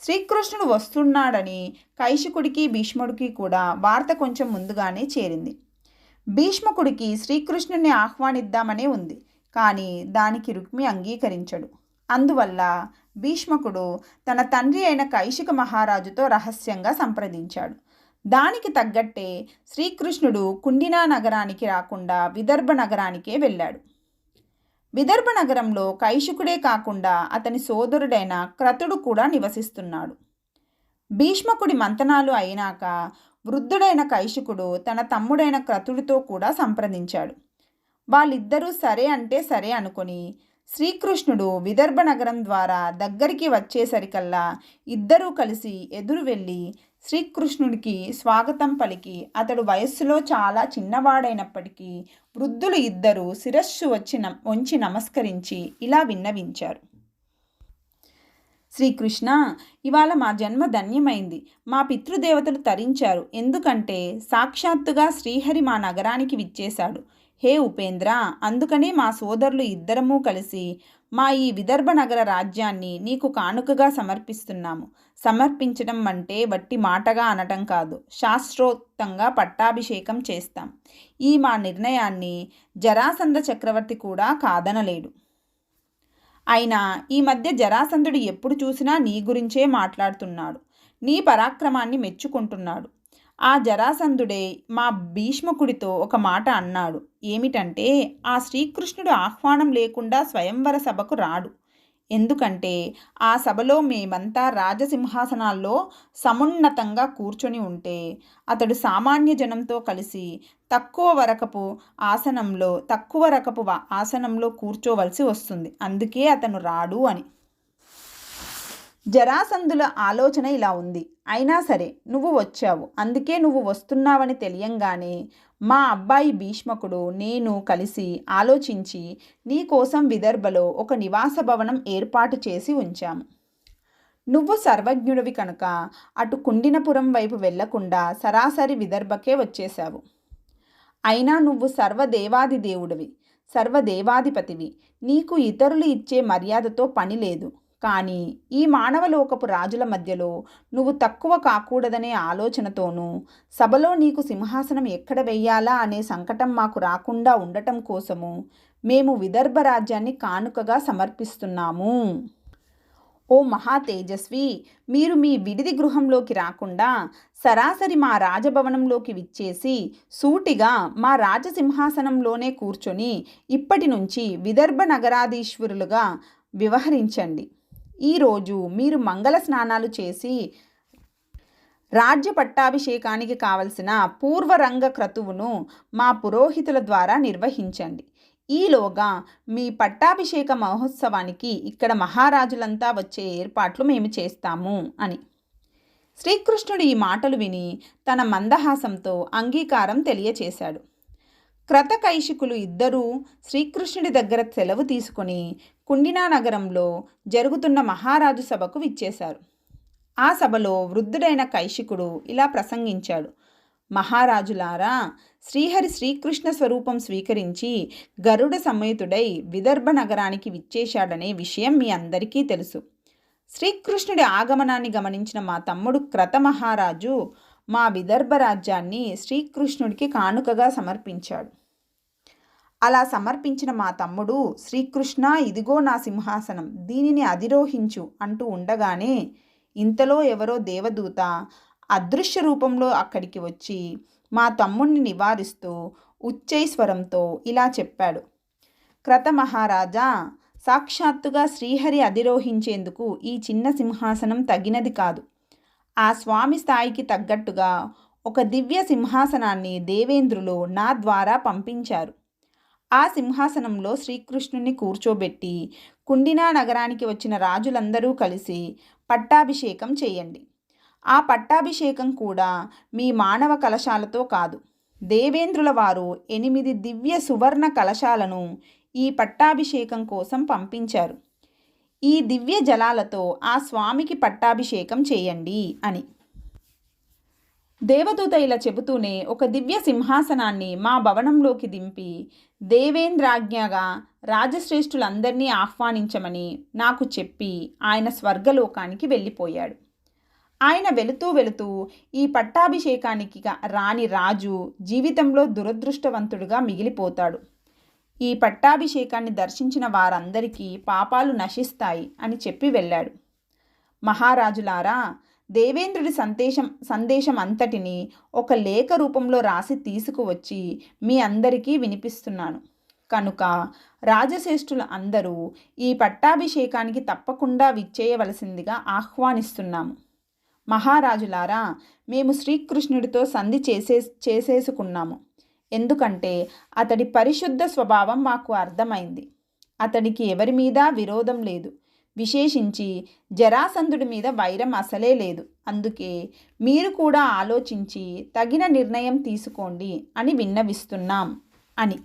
శ్రీకృష్ణుడు వస్తున్నాడని కైశికుడికి భీష్ముడికి కూడా వార్త కొంచెం ముందుగానే చేరింది. భీష్మకుడికి శ్రీకృష్ణుడిని ఆహ్వానిద్దామనే ఉంది, కానీ దానికి రుక్మి అంగీకరించడు. అందువల్ల భీష్మకుడు తన తండ్రి అయిన కైశిక మహారాజుతో రహస్యంగా సంప్రదించాడు. దానికి తగ్గట్టే శ్రీకృష్ణుడు కుండినా నగరానికి రాకుండా విదర్భ నగరానికే వెళ్ళాడు. విదర్భ నగరంలో కైశికుడే కాకుండా అతని సోదరుడైన క్రతుడు కూడా నివసిస్తున్నాడు. భీష్మకుడి మంతనాలు అయినాక వృద్ధుడైన కైశికుడు తన తమ్ముడైన క్రతుడితో కూడా సంప్రదించాడు. వాళ్ళిద్దరూ సరే అంటే సరే అనుకొని శ్రీకృష్ణుడు విదర్భ నగరం ద్వారా దగ్గరికి వచ్చేసరికల్లా ఇద్దరూ కలిసి ఎదురు వెళ్ళి శ్రీకృష్ణుడికి స్వాగతం పలికి అతడు వయస్సులో చాలా చిన్నవాడైనప్పటికీ వృద్ధులు ఇద్దరూ శిరస్సు వంచి నమస్కరించి ఇలా విన్నవించారు. శ్రీకృష్ణ, ఇవాళ మా జన్మ ధన్యమైంది. మా పితృదేవతలు తరించారు. ఎందుకంటే సాక్షాత్తుగా శ్రీహరి మా నగరానికి విచ్చేశాడు. హే ఉపేంద్ర, అందుకనే మా సోదరులు ఇద్దరమూ కలిసి మా ఈ విదర్భ నగర రాజ్యాన్ని నీకు కానుకగా సమర్పిస్తున్నాము. సమర్పించడం అంటే వట్టి మాటగా అనటం కాదు, శాస్త్రోక్తంగా పట్టాభిషేకం చేస్తాం. ఈ మా నిర్ణయాన్ని జరాసంధ చక్రవర్తి కూడా కాదనలేడు. అయినా ఈ మధ్య జరాసంధుడు ఎప్పుడు చూసినా నీ గురించే మాట్లాడుతున్నాడు, నీ పరాక్రమాన్ని మెచ్చుకుంటున్నాడు. ఆ జరాసంధుడే మా భీష్మకుడితో ఒక మాట అన్నాడు. ఏమిటంటే, ఆ శ్రీకృష్ణుడు ఆహ్వానం లేకుండా స్వయంవర సభకు రాడు. ఎందుకంటే ఆ సభలో మేమంతా రాజసింహాసనాల్లో సమున్నతంగా కూర్చొని ఉంటే అతడు సామాన్య జనంతో కలిసి తక్కువ రకపు ఆసనంలో కూర్చోవలసి వస్తుంది. అందుకే అతను రాడు అని. జరాసంధుల ఆలోచన ఇలా ఉంది. అయినా సరే నువ్వు వచ్చావు, అందుకే నువ్వు వస్తున్నావని తెలియంగానే మా అబ్బాయి భీష్మకుడు నేను కలిసి ఆలోచించి నీకోసం విదర్భలో ఒక నివాస భవనం ఏర్పాటు చేసి ఉంచాము. నువ్వు సర్వజ్ఞుడివి కనుక అటు కుండినపురం వైపు వెళ్లకుండా సరాసరి విదర్భకే వచ్చేశావు. అయినా నువ్వు సర్వదేవాదిదేవుడివి, సర్వదేవాధిపతివి. నీకు ఇతరులు ఇచ్చే మర్యాదతో పని లేదు. కానీ ఈ మానవలోకపు రాజుల మధ్యలో నువ్వు తక్కువ కాకూడదనే ఆలోచనతోనూ సభలో నీకు సింహాసనం ఎక్కడ వెయ్యాలా అనే సంకటం మాకు రాకుండా ఉండటం కోసము మేము విదర్భ రాజ్యాన్ని కానుకగా సమర్పిస్తున్నాము. ఓ మహా తేజస్వి, మీరు మీ విడిది గృహంలోకి రాకుండా సరాసరి మా రాజభవనంలోకి విచ్చేసి సూటిగా మా రాజసింహాసనంలోనే కూర్చొని ఇప్పటి నుంచి విదర్భ నగరాధీశ్వరులుగా వ్యవహరించండి. ఈరోజు మీరు మంగళ స్నానాలు చేసి రాజ్య పట్టాభిషేకానికి కావలసిన పూర్వరంగ క్రతువును మా పురోహితుల ద్వారా నిర్వహించండి. ఈలోగా మీ పట్టాభిషేక మహోత్సవానికి ఇక్కడ మహారాజులంతా వచ్చే ఏర్పాట్లు మేము చేస్తాము అని. శ్రీకృష్ణుడు ఈ మాటలు విని తన మందహాసంతో అంగీకారం తెలియచేశాడు. క్రతకైశికులు ఇద్దరూ శ్రీకృష్ణుడి దగ్గర సెలవు తీసుకుని కుండినా నగరంలో జరుగుతున్న మహారాజు సభకు విచ్చేశారు. ఆ సభలో వృద్ధుడైన కైశికుడు ఇలా ప్రసంగించాడు. మహారాజులారా, శ్రీహరి శ్రీకృష్ణ స్వరూపం స్వీకరించి గరుడ సమేతుడై విదర్భ నగరానికి విచ్చేశాడనే విషయం మీ అందరికీ తెలుసు. శ్రీకృష్ణుడి ఆగమనాన్ని గమనించిన మా తమ్ముడు క్రత మహారాజు మా విదర్భ రాజ్యాన్ని శ్రీకృష్ణుడికి కానుకగా సమర్పించాడు. అలా సమర్పించిన మా తమ్ముడు శ్రీకృష్ణ, ఇదిగో నా సింహాసనం, దీనిని అధిరోహించు అంటూ ఉండగానే ఇంతలో ఎవరో దేవదూత అదృశ్య రూపంలో అక్కడికి వచ్చి మా తమ్ముణ్ణి నివారిస్తూ ఉచ్చైస్వరంతో ఇలా చెప్పాడు. క్రత మహారాజా, సాక్షాత్తుగా శ్రీహరి అధిరోహించేందుకు ఈ చిన్న సింహాసనం తగినది కాదు. ఆ స్వామి స్థాయికి తగ్గట్టుగా ఒక దివ్య సింహాసనాన్ని దేవేంద్రులు నా ద్వారా పంపించారు. ఆ సింహాసనంలో శ్రీకృష్ణుని కూర్చోబెట్టి కుండినా నగరానికి వచ్చిన రాజులందరూ కలిసి పట్టాభిషేకం చేయండి. ఆ పట్టాభిషేకం కూడా మీ మానవ కలశాలతో కాదు. దేవేంద్రుల వారు 8 దివ్య సువర్ణ కలశాలను ఈ పట్టాభిషేకం కోసం పంపించారు. ఈ దివ్య జలాలతో ఆ స్వామికి పట్టాభిషేకం చేయండి అని. దేవదూత ఇలా చెబుతూనే ఒక దివ్య సింహాసనాన్ని మా భవనంలోకి దింపి దేవేంద్రాజ్ఞగా రాజశ్రేష్ఠులందరినీ ఆహ్వానించమని నాకు చెప్పి ఆయన స్వర్గలోకానికి వెళ్ళిపోయాడు. ఆయన వెళుతూ ఈ పట్టాభిషేకానికి రాని రాజు జీవితంలో దురదృష్టవంతుడుగా మిగిలిపోతాడు. ఈ పట్టాభిషేకాన్ని దర్శించిన వారందరికీ పాపాలు నశిస్తాయి అని చెప్పి వెళ్ళాడు. మహారాజులారా, దేవేంద్రుడి సందేశం అంతటిని ఒక లేఖ రూపంలో రాసి తీసుకువచ్చి మీ అందరికీ వినిపిస్తున్నాను. కనుక రాజశ్రేష్ఠులు అందరూ ఈ పట్టాభిషేకానికి తప్పకుండా విచ్చేయవలసిందిగా ఆహ్వానిస్తున్నాము. మహారాజులారా, మేము శ్రీకృష్ణుడితో సంధి చేసేసుకున్నాము. ఎందుకంటే అతడి పరిశుద్ధ స్వభావం మాకు అర్థమైంది. అతడికి ఎవరి మీద విరోధం లేదు. విశేషించి జరాసంధుడి మీద వైరం అసలే లేదు. అందుకే మీరు కూడా ఆలోచించి తగిన నిర్ణయం తీసుకోండి అని విన్నవిస్తున్నాం అని.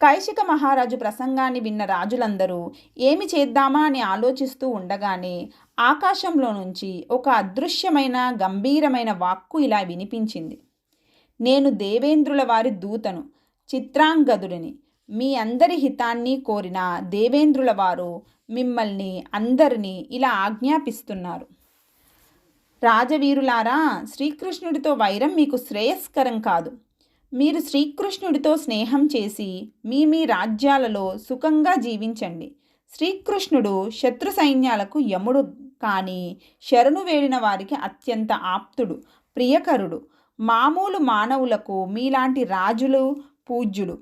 కైశిక మహారాజు ప్రసంగాన్ని విన్న రాజులందరూ ఏమి చేద్దామా అని ఆలోచిస్తూ ఉండగానే ఆకాశంలో నుంచి ఒక అదృశ్యమైన గంభీరమైన వాక్కు ఇలా వినిపించింది. నేను దేవేంద్రుల వారి దూతను, చిత్రాంగదుడిని. మీ అందరి హితాన్ని కోరిన దేవేంద్రుల వారు మిమ్మల్ని అందరినీ ఇలా ఆజ్ఞాపిస్తున్నారు. రాజవీరులారా, శ్రీకృష్ణుడితో వైరం మీకు శ్రేయస్కరం కాదు. మీరు శ్రీకృష్ణుడితో స్నేహం చేసి మీ మీ రాజ్యాలలో సుఖంగా జీవించండి. శ్రీకృష్ణుడు శత్రు సైన్యాలకు యముడు, కానీ శరణు వేడిన వారికి అత్యంత ఆప్తుడు, ప్రియకరుడు. మామూలు మానవులకు మీలాంటి రాజులు పూజ్యులు,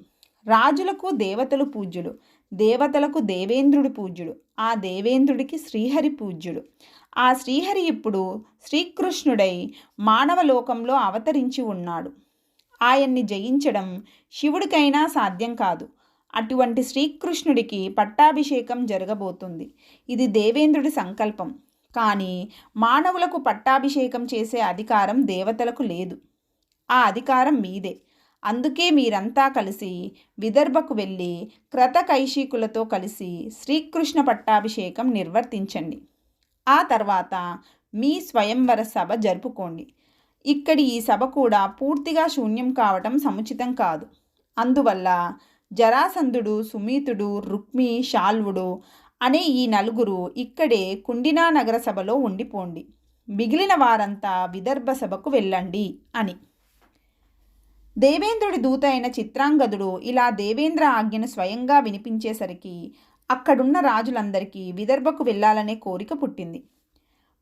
రాజులకు దేవతలు పూజ్యులు, దేవతలకు దేవేంద్రుడు పూజ్యుడు, ఆ దేవేంద్రుడికి శ్రీహరి పూజ్యుడు. ఆ శ్రీహరి ఇప్పుడు శ్రీకృష్ణుడై మానవ లోకంలో అవతరించి ఉన్నాడు. ఆయన్ని జయించడం శివుడికైనా సాధ్యం కాదు. అటువంటి శ్రీకృష్ణుడికి పట్టాభిషేకం జరగబోతుంది. ఇది దేవేంద్రుడి సంకల్పం. కానీ మానవులకు పట్టాభిషేకం చేసే అధికారం దేవతలకు లేదు. ఆ అధికారం మీదే. అందుకే మీరంతా కలిసి విదర్భకు వెళ్ళి క్రతకైశికులతో కలిసి శ్రీకృష్ణ పట్టాభిషేకం నిర్వర్తించండి. ఆ తర్వాత మీ స్వయంవర సభ జరుపుకోండి. ఇక్కడి ఈ సభ కూడా పూర్తిగా శూన్యం కావటం సముచితం కాదు. అందువల్ల జరాసంధుడు, సుమీతుడు, రుక్మి, శాల్వుడు అనే ఈ నలుగురు ఇక్కడే కుండినా నగర సభలో ఉండిపోండి. మిగిలిన వారంతా విదర్భ సభకు వెళ్ళండి అని. దేవేంద్రుడి దూత అయిన చిత్రాంగదుడు ఇలా దేవేంద్ర ఆజ్ఞను స్వయంగా వినిపించేసరికి అక్కడున్న రాజులందరికీ విదర్భకు వెళ్ళాలనే కోరిక పుట్టింది.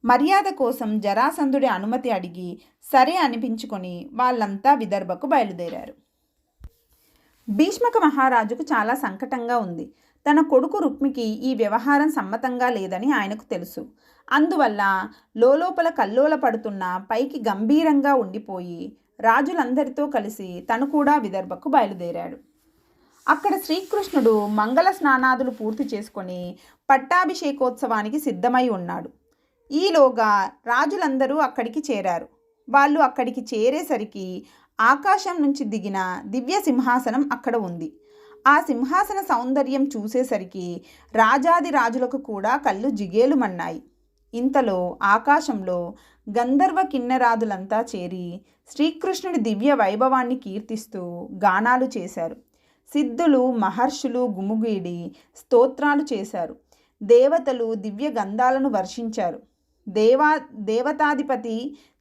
మర్యాద కోసం జరాసంధుడి అనుమతి అడిగి సరే అనిపించుకొని వాళ్ళంతా విదర్భకు బయలుదేరారు. భీష్మక మహారాజుకు చాలా సంకటంగా ఉంది. తన కొడుకు రుక్మికి ఈ వ్యవహారం సమ్మతంగా లేదని ఆయనకు తెలుసు. అందువల్ల లోలోపల కల్లోల పడుతున్న పైకి గంభీరంగా ఉండిపోయి రాజులందరితో కలిసి తను కూడా విదర్భకు బయలుదేరాడు. అక్కడ శ్రీకృష్ణుడు మంగళ స్నానాదులు పూర్తి చేసుకొని పట్టాభిషేకోత్సవానికి సిద్ధమై ఉన్నాడు. ఈలోగా రాజులందరూ అక్కడికి చేరారు. వాళ్ళు అక్కడికి చేరేసరికి ఆకాశం నుంచి దిగిన దివ్య సింహాసనం అక్కడ ఉంది. ఆ సింహాసన సౌందర్యం చూసేసరికి రాజాది రాజులకు కూడా కళ్ళు జిగేలుమన్నాయి. ఇంతలో ఆకాశంలో గంధర్వ కిన్నెరాదులంతా చేరి శ్రీకృష్ణుడి దివ్య వైభవాన్ని కీర్తిస్తూ గానాలు చేశారు. సిద్ధులు, మహర్షులు గుమిగూడి స్తోత్రాలు చేశారు. దేవతలు దివ్య గంధాలను వర్షించారు. దేవతాధిపతి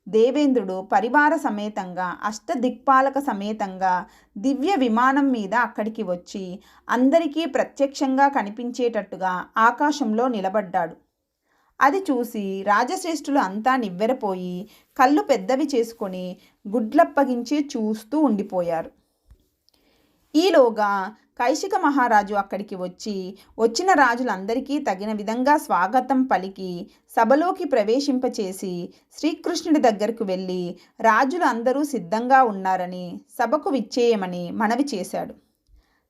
దేవేంద్రుడు పరివార సమేతంగా, అష్టదిక్పాలక సమేతంగా దివ్య విమానం మీద అక్కడికి వచ్చి అందరికీ ప్రత్యక్షంగా కనిపించేటట్టుగా ఆకాశంలో నిలబడ్డాడు. అది చూసి రాజశ్రేష్ఠులు అంతా నివ్వెరపోయి కళ్ళు పెద్దవి చేసుకొని గుడ్లప్పగించి చూస్తూ ఉండిపోయారు. ఈలోగా కైశిక మహారాజు అక్కడికి వచ్చిన రాజులందరికీ తగిన విధంగా స్వాగతం పలికి సభలోకి ప్రవేశింపచేసి శ్రీకృష్ణుడి దగ్గరకు వెళ్ళి రాజులు అందరూ సిద్ధంగా ఉన్నారని, సభకు విచ్చేయమని మనవి చేశాడు.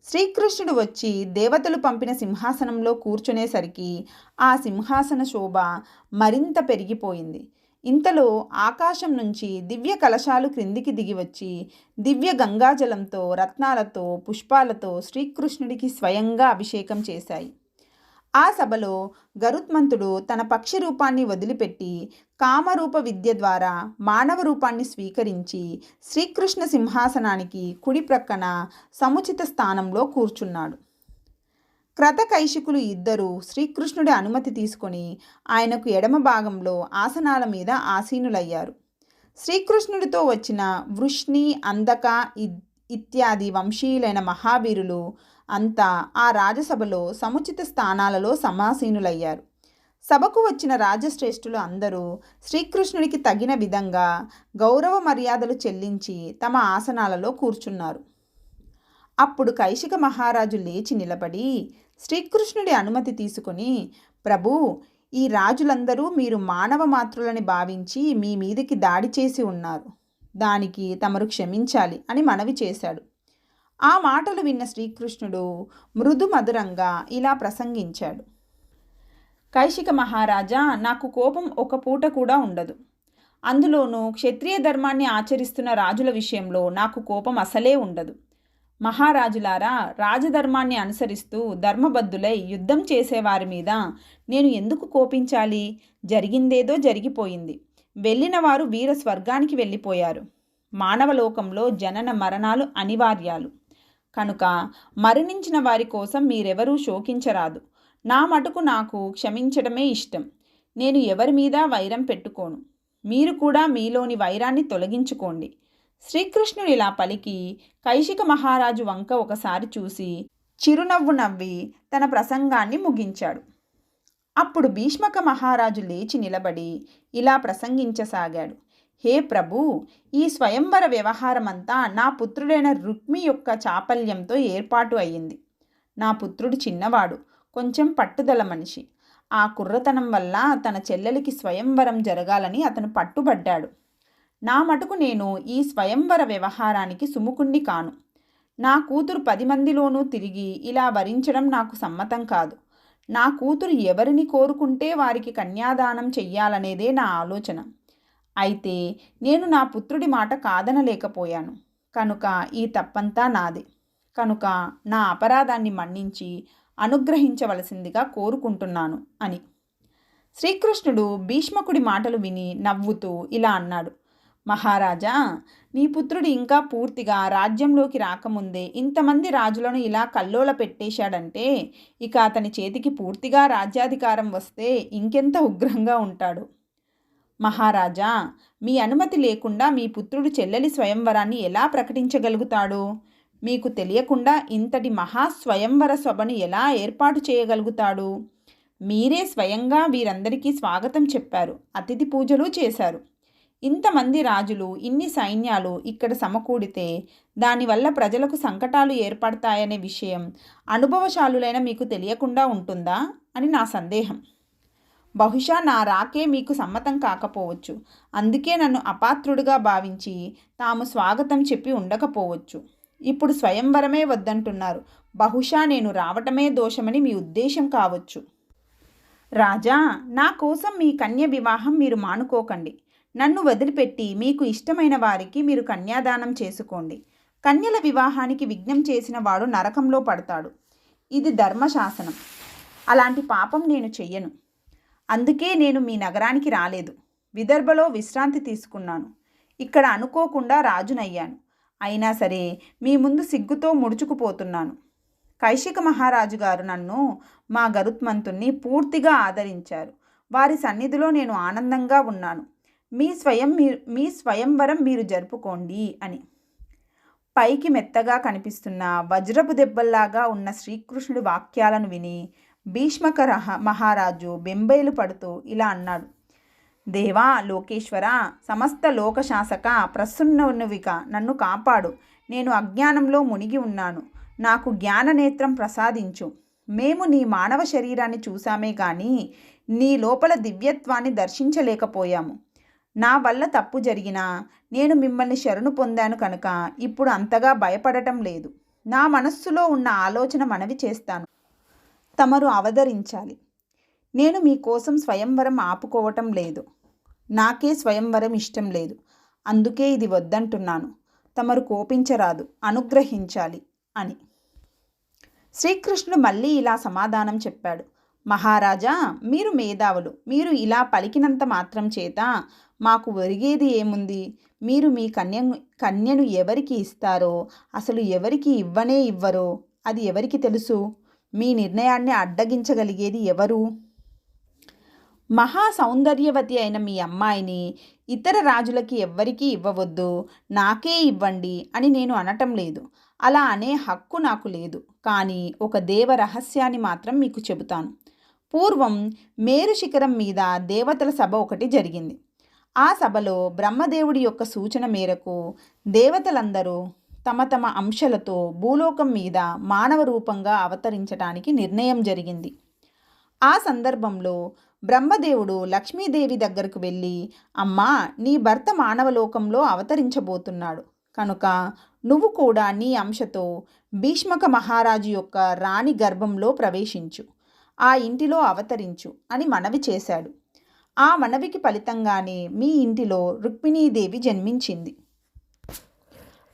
శ్రీకృష్ణుడు వచ్చి దేవతలు పంపిన సింహాసనంలో కూర్చునేసరికి ఆ సింహాసన శోభ మరింత పెరిగిపోయింది. ఇంతలో ఆకాశం నుంచి దివ్య కలశాలు క్రిందికి దిగివచ్చి దివ్య గంగాజలంతో, రత్నాలతో, పుష్పాలతో శ్రీకృష్ణుడికి స్వయంగా అభిషేకం చేశాయి. ఆ సభలో గరుత్మంతుడు తన పక్షి రూపాన్ని వదిలిపెట్టి కామరూప విద్య ద్వారా మానవ రూపాన్ని స్వీకరించి శ్రీకృష్ణ సింహాసనానికి కుడి ప్రక్కన సముచిత స్థానంలో కూర్చున్నాడు. క్రతకైశికులు ఇద్దరు శ్రీకృష్ణుడి అనుమతి తీసుకొని ఆయనకు ఎడమ భాగంలో ఆసనాల మీద ఆసీనులయ్యారు. శ్రీకృష్ణుడితో వచ్చిన వృష్ణి, అందక ఇత్యాది వంశీయులైన మహావీరులు అంతా ఆ రాజసభలో సముచిత స్థానాలలో సమాసీనులయ్యారు. సభకు వచ్చిన రాజశ్రేష్ఠులు అందరూ శ్రీకృష్ణుడికి తగిన విధంగా గౌరవ మర్యాదలు చెల్లించి తమ ఆసనాలలో కూర్చున్నారు. అప్పుడు కైశిక మహారాజు లేచి నిలబడి శ్రీకృష్ణుడి అనుమతి తీసుకొని, ప్రభు, ఈ రాజులందరూ మీరు మానవ మాత్రులని భావించి మీ మీదికి దాడి చేసి ఉన్నారు. దానికి తమరు క్షమించాలి అని మనవి చేశాడు. ఆ మాటలు విన్న శ్రీకృష్ణుడు మృదు మధురంగా ఇలా ప్రసంగించాడు. కైశిక మహారాజా, నాకు కోపం ఒక పూట కూడా ఉండదు. అందులోనూ క్షత్రియ ధర్మాన్ని ఆచరిస్తున్న రాజుల విషయంలో నాకు కోపం అసలే ఉండదు. మహారాజులారా, రాజధర్మాన్ని అనుసరిస్తూ ధర్మబద్ధులై యుద్ధం చేసేవారి మీద నేను ఎందుకు కోపించాలి? జరిగిందేదో జరిగిపోయింది. వెళ్ళిన వారు వీర స్వర్గానికి వెళ్ళిపోయారు. మానవలోకంలో జనన మరణాలు అనివార్యాలు. కనుక మరణించిన వారి కోసం మీరెవరూ శోకించరాదు. నా మటుకు నాకు క్షమించడమే ఇష్టం. నేను ఎవరి మీద వైరం పెట్టుకోను. మీరు కూడా మీలోని వైరాన్ని తొలగించుకోండి. శ్రీకృష్ణుడు ఇలా పలికి కైశిక మహారాజు వంక ఒకసారి చూసి చిరునవ్వు నవ్వి తన ప్రసంగాన్ని ముగించాడు. అప్పుడు భీష్మక మహారాజు లేచి నిలబడి ఇలా ప్రసంగించసాగాడు. హే ప్రభూ, ఈ స్వయంవర వ్యవహారమంతా నా పుత్రుడైన రుక్మి యొక్క చాపల్యంతో ఏర్పాటు అయ్యింది. నా పుత్రుడు చిన్నవాడు, కొంచెం పట్టుదల మనిషి. ఆ కుర్రతనం వల్ల తన చెల్లెలికి స్వయంవరం జరగాలని అతను పట్టుబడ్డాడు. నా మటుకు నేను ఈ స్వయంవర వ్యవహారానికి సుముఖుణ్ణి కాను. నా కూతురు 10 మందిలోనూ తిరిగి ఇలా వరించడం నాకు సమ్మతం కాదు. నా కూతురు ఎవరిని కోరుకుంటే వారికి కన్యాదానం చెయ్యాలనేదే నా ఆలోచన. అయితే నేను నా పుత్రుడి మాట కాదనలేకపోయాను. కనుక ఈ తప్పంతా నాదే. కనుక నా అపరాధాన్ని మన్నించి అనుగ్రహించవలసిందిగా కోరుకుంటున్నాను అని. శ్రీకృష్ణుడు భీష్మకుడి మాటలు విని నవ్వుతూ ఇలా అన్నాడు. మహారాజా, నీ పుత్రుడు ఇంకా పూర్తిగా రాజ్యంలోకి రాకముందే ఇంతమంది రాజులను ఇలా కల్లోల పెట్టేశాడంటే ఇక అతని చేతికి పూర్తిగా రాజ్యాధికారం వస్తే ఇంకెంత ఉగ్రంగా ఉంటాడు. మహారాజా, మీ అనుమతి లేకుండా మీ పుత్రుడు చెల్లెలి స్వయంవరాన్ని ఎలా ప్రకటించగలుగుతాడు? మీకు తెలియకుండా ఇంతటి మహాస్వయంవర సభను ఎలా ఏర్పాటు చేయగలుగుతాడు? మీరే స్వయంగా వీరందరికీ స్వాగతం చెప్పారు, అతిథి పూజలు చేశారు. ఇంతమంది రాజులు, ఇన్ని సైన్యాలు ఇక్కడ సమకూడితే దానివల్ల ప్రజలకు సంకటాలు ఏర్పడతాయనే విషయం అనుభవశాలులైన మీకు తెలియకుండా ఉంటుందా అని నా సందేహం. బహుశా నా రాకే మీకు సమ్మతం కాకపోవచ్చు. అందుకే నన్ను అపాత్రుడిగా భావించి తాము స్వాగతం చెప్పి ఉండకపోవచ్చు. ఇప్పుడు స్వయంవరమే వద్దంటున్నారు. బహుశా నేను రావటమే దోషమని మీ ఉద్దేశం కావచ్చు. రాజా, నా కోసం మీ కన్య వివాహం మీరు మానుకోకండి. నన్ను వదిలిపెట్టి మీకు ఇష్టమైన వారికి మీరు కన్యాదానం చేసుకోండి. కన్యల వివాహానికి విఘ్నం చేసిన వాడు నరకంలో పడతాడు. ఇది ధర్మశాసనం. అలాంటి పాపం నేను చెయ్యను. అందుకే నేను మీ నగరానికి రాలేదు. విదర్భలో విశ్రాంతి తీసుకున్నాను. ఇక్కడ అనుకోకుండా రాజునయ్యాను. అయినా సరే మీ ముందు సిగ్గుతో ముడుచుకుపోతున్నాను. కైశిక మహారాజు గారు నన్ను, మా గరుత్మంతుణ్ణి పూర్తిగా ఆదరించారు. వారి సన్నిధిలో నేను ఆనందంగా ఉన్నాను. మీ స్వయంవరం మీరు జరుపుకోండి అని. పైకి మెత్తగా కనిపిస్తున్న వజ్రపు దెబ్బల్లాగా ఉన్న శ్రీకృష్ణుడి వాక్యాలను విని భీష్మక మహారాజు బెంబేలు పడుతూ ఇలా అన్నాడు. దేవా, లోకేశ్వర, సమస్త లోకశాసక, ప్రసన్నువిక, నన్ను కాపాడు. నేను అజ్ఞానంలో మునిగి ఉన్నాను. నాకు జ్ఞాననేత్రం ప్రసాదించు. మేము నీ మానవ శరీరాన్ని చూసామే కానీ నీ లోపల దివ్యత్వాన్ని దర్శించలేకపోయాము. నా వల్ల తప్పు జరిగినా నేను మిమ్మల్ని శరణు పొందాను కనుక ఇప్పుడు అంతగా భయపడటం లేదు. నా మనస్సులో ఉన్న ఆలోచన మనవి చేస్తాను. తమరు అవతరించాలి. నేను మీకోసం స్వయంవరం ఆపుకోవటం లేదు. నాకే స్వయంవరం ఇష్టం లేదు. అందుకే ఇది వద్దంటున్నాను. తమరు కోపించరాదు, అనుగ్రహించాలి అని. శ్రీకృష్ణుడు మళ్ళీ ఇలా సమాధానం చెప్పాడు. మహారాజా, మీరు మేధావులు. మీరు ఇలా పలికినంత మాత్రం చేత మాకు ఒరిగేది ఏముంది? మీరు మీ కన్యను ఎవరికి ఇస్తారో, అసలు ఎవరికి ఇవ్వనే ఇవ్వరో అది ఎవరికి తెలుసు? మీ నిర్ణయాన్ని అడ్డగించగలిగేది ఎవరు? మహా సౌందర్యవతి అయిన మీ అమ్మాయిని ఇతర రాజులకి ఎవ్వరికీ ఇవ్వవద్దు, నాకే ఇవ్వండి అని నేను అనటం లేదు. అలా అనే హక్కు నాకు లేదు. కానీ ఒక దేవ రహస్యాన్ని మాత్రం మీకు చెబుతాను. పూర్వం మేరు శిఖరం మీద దేవతల సభ ఒకటి జరిగింది. ఆ సభలో బ్రహ్మదేవుడి యొక్క సూచన మేరకు దేవతలందరూ తమ తమ అంశలతో భూలోకం మీద మానవ రూపంగా అవతరించడానికి నిర్ణయం జరిగింది. ఆ సందర్భంలో బ్రహ్మదేవుడు లక్ష్మీదేవి దగ్గరకు వెళ్ళి, అమ్మా, నీ భర్త మానవలోకంలో అవతరించబోతున్నాడు కనుక నువ్వు కూడా నీ అంశతో భీష్మక మహారాజు యొక్క రాణి గర్భంలో ప్రవేశించు, ఆ ఇంటిలో అవతరించు అని మనవి చేశాడు. ఆ మనవికి ఫలితంగానే మీ ఇంటిలో రుక్మిణీదేవి జన్మించింది.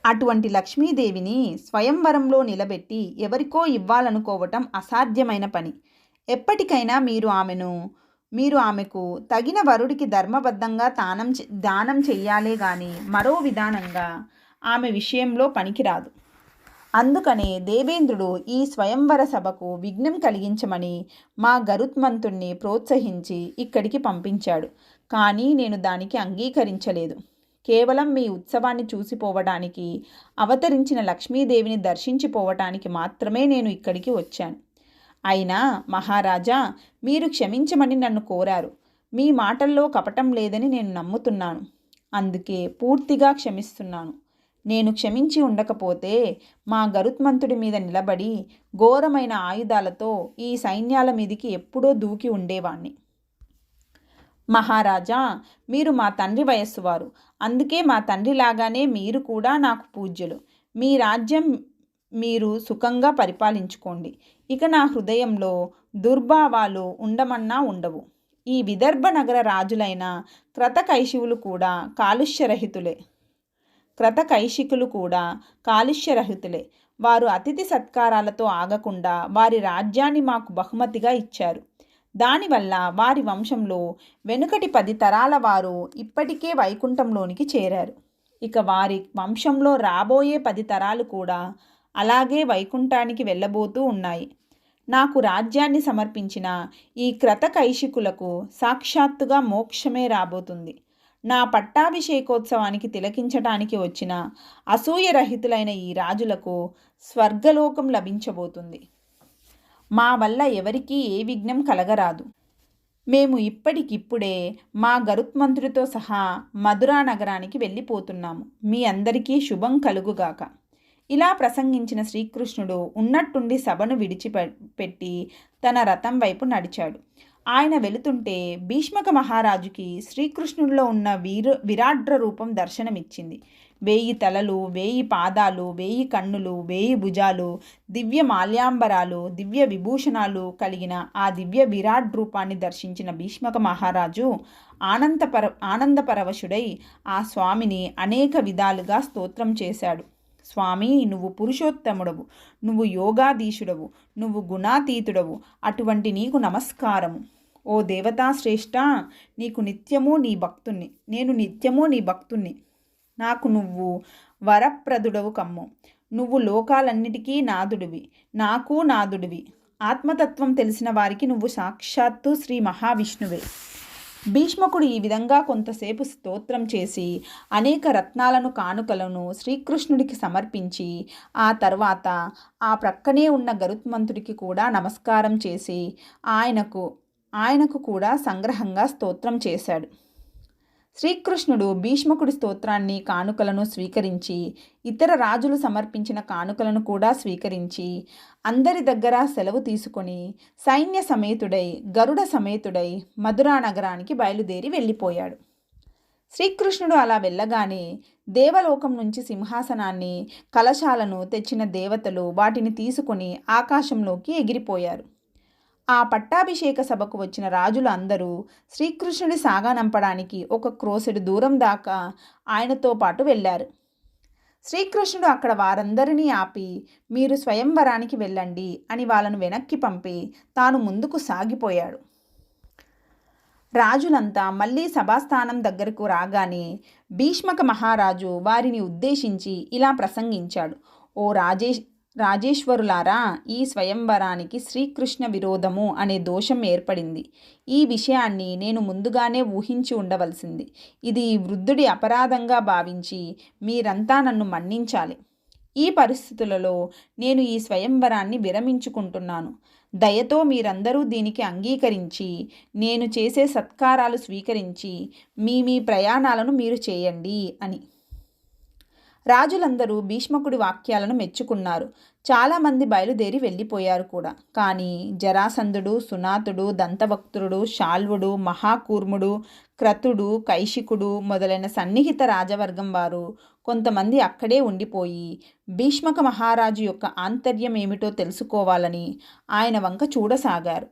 అటువంటి లక్ష్మీదేవిని స్వయంవరంలో నిలబెట్టి ఎవరికో ఇవ్వాలనుకోవటం అసాధ్యమైన పని. ఎప్పటికైనా మీరు ఆమెకు తగిన వరుడికి ధర్మబద్ధంగా దానం చెయ్యాలే గాని మరో విధానంగా ఆమె విషయంలో పనికిరాదు. అందుకనే దేవేంద్రుడు ఈ స్వయంవర సభకు విఘ్నం కలిగించమని మా గరుత్మంతుణ్ణి ప్రోత్సహించి ఇక్కడికి పంపించాడు. కానీ నేను దానికి అంగీకరించలేదు. కేవలం మీ ఉత్సవాన్ని చూసిపోవడానికి, అవతరించిన లక్ష్మీదేవిని దర్శించిపోవటానికి మాత్రమే నేను ఇక్కడికి వచ్చాను. అయినా మహారాజా, మీరు క్షమించమని నన్ను కోరారు. మీ మాటల్లో కపటం లేదని నేను నమ్ముతున్నాను. అందుకే పూర్తిగా క్షమిస్తున్నాను. నేను క్షమించి ఉండకపోతే మా గరుత్మంతుడి మీద నిలబడి ఘోరమైన ఆయుధాలతో ఈ సైన్యాల మీదికి ఎప్పుడో దూకి ఉండేవాణ్ణి. మహారాజా, మీరు మా తండ్రి వయస్సువారు. అందుకే మా తండ్రిలాగానే మీరు కూడా నాకు పూజ్యులు. మీ రాజ్యం మీరు సుఖంగా పరిపాలించుకోండి. ఇక నా హృదయంలో దుర్భావాలు ఉండమన్నా ఉండవు. ఈ విదర్భ నగర రాజులైన క్రతకైశికులు కూడా కాలుష్యరహితులే. వారు అతిథి సత్కారాలతో ఆగకుండా వారి రాజ్యాన్ని మాకు బహుమతిగా ఇచ్చారు. దానివల్ల వారి వంశంలో వెనుకటి 10 తరాల వారు ఇప్పటికే వైకుంఠంలోనికి చేరారు. ఇక వారి వంశంలో రాబోయే 10 తరాలు కూడా అలాగే వైకుంఠానికి వెళ్ళబోతూ ఉన్నాయి. నాకు రాజ్యాన్ని సమర్పించిన ఈ క్రతకైశికులకు సాక్షాత్తుగా మోక్షమే రాబోతుంది. నా పట్టాభిషేకోత్సవానికి తిలకించటానికి వచ్చిన అసూయరహితులైన ఈ రాజులకు స్వర్గలోకం లభించబోతుంది. మా వల్ల ఎవరికీ ఏ విఘ్నం కలగరాదు. మేము ఇప్పటికిప్పుడే మా గరుత్మంతుడితో సహా మధురా నగరానికి వెళ్ళిపోతున్నాము. మీ అందరికీ శుభం కలుగుగాక. ఇలా ప్రసంగించిన శ్రీకృష్ణుడు ఉన్నట్టుండి సభను విడిచిపెట్టి తన రథం వైపు నడిచాడు. ఆయన వెళుతుంటే భీష్మక మహారాజుకి శ్రీకృష్ణుడిలో ఉన్న విరాడ్ర రూపం దర్శనమిచ్చింది. 1000 తలలు, 1000 పాదాలు, 1000 కన్నులు, 1000 భుజాలు, దివ్య మాల్యాంబరాలు, దివ్య విభూషణాలు కలిగిన ఆ దివ్య విరాట్ రూపాన్ని దర్శించిన భీష్మక మహారాజు ఆనందపరవశుడై ఆ స్వామిని అనేక విధాలుగా స్తోత్రం చేశాడు. స్వామి, నువ్వు పురుషోత్తముడవు, నువ్వు యోగాధీశుడవు, నువ్వు గుణాతీతుడవు, అటువంటి నీకు నమస్కారము. ఓ దేవతాశ్రేష్ఠ, నేను నిత్యము నీ భక్తుణ్ణి. నాకు నువ్వు వరప్రదుడవు కమ్ము. నువ్వు లోకాలన్నిటికీ నాదుడివి, నాకు నాదుడివి. ఆత్మతత్వం తెలిసిన వారికి నువ్వు సాక్షాత్తు శ్రీ మహావిష్ణువే. భీష్మకుడు ఈ విధంగా కొంతసేపు స్తోత్రం చేసి అనేక రత్నాలను, కానుకలను శ్రీకృష్ణుడికి సమర్పించి ఆ తర్వాత ఆ ప్రక్కనే ఉన్న గరుత్మంతుడికి కూడా నమస్కారం చేసి ఆయనకు కూడా సంగ్రహంగా స్తోత్రం చేశాడు. శ్రీకృష్ణుడు భీష్మకుడి స్తోత్రాన్ని, కానుకలను స్వీకరించి ఇతర రాజులు సమర్పించిన కానుకలను కూడా స్వీకరించి అందరి దగ్గర సెలవు తీసుకొని సైన్య సమేతుడై, గరుడ సమేతుడై మధురా నగరానికి బయలుదేరి వెళ్ళిపోయాడు. శ్రీకృష్ణుడు అలా వెళ్ళగానే దేవలోకం నుంచి సింహాసనాన్ని, కలశాలను తెచ్చిన దేవతలు వాటిని తీసుకొని ఆకాశంలోకి ఎగిరిపోయారు. ఆ పట్టాభిషేక సభకు వచ్చిన రాజులు అందరూ శ్రీకృష్ణుడి సాగనంపడానికి 1 క్రోసెడు దూరం దాకా ఆయనతో పాటు వెళ్ళారు. శ్రీకృష్ణుడు అక్కడ వారందరినీ ఆపి, మీరు స్వయంవరానికి వెళ్ళండి అని వాళ్ళను వెనక్కి పంపి తాను ముందుకు సాగిపోయాడు. రాజులంతా మళ్ళీ సభాస్థానం దగ్గరకు రాగానే భీష్మక మహారాజు వారిని ఉద్దేశించి ఇలా ప్రసంగించాడు. ఓ రాజేశ్వరులారా, ఈ స్వయంవరానికి శ్రీకృష్ణ విరోధము అనే దోషం ఏర్పడింది. ఈ విషయాన్ని నేను ముందుగానే ఊహించి ఉండవలసింది. ఇది వృద్ధుడి అపరాధంగా భావించి మీరంతా నన్ను మన్నించాలి. ఈ పరిస్థితులలో నేను ఈ స్వయంవరాన్ని విరమించుకుంటున్నాను. దయతో మీరందరూ దీనికి అంగీకరించి నేను చేసే సత్కారాలు స్వీకరించి మీ ప్రయాణాలను మీరు చేయండి అని. రాజులందరూ భీష్మకుడి వాక్యాలను మెచ్చుకున్నారు. చాలామంది బయలుదేరి వెళ్ళిపోయారు కూడా. కానీ జరాసంధుడు, సునాతుడు, దంతవక్త్రుడు, శాల్వుడు, మహాకూర్ముడు, క్రతుడు, కైశికుడు మొదలైన సన్నిహిత రాజవర్గం వారు కొంతమంది అక్కడే ఉండిపోయి భీష్మక మహారాజు యొక్క ఆంతర్యం ఏమిటో తెలుసుకోవాలని ఆయన వంక చూడసాగారు.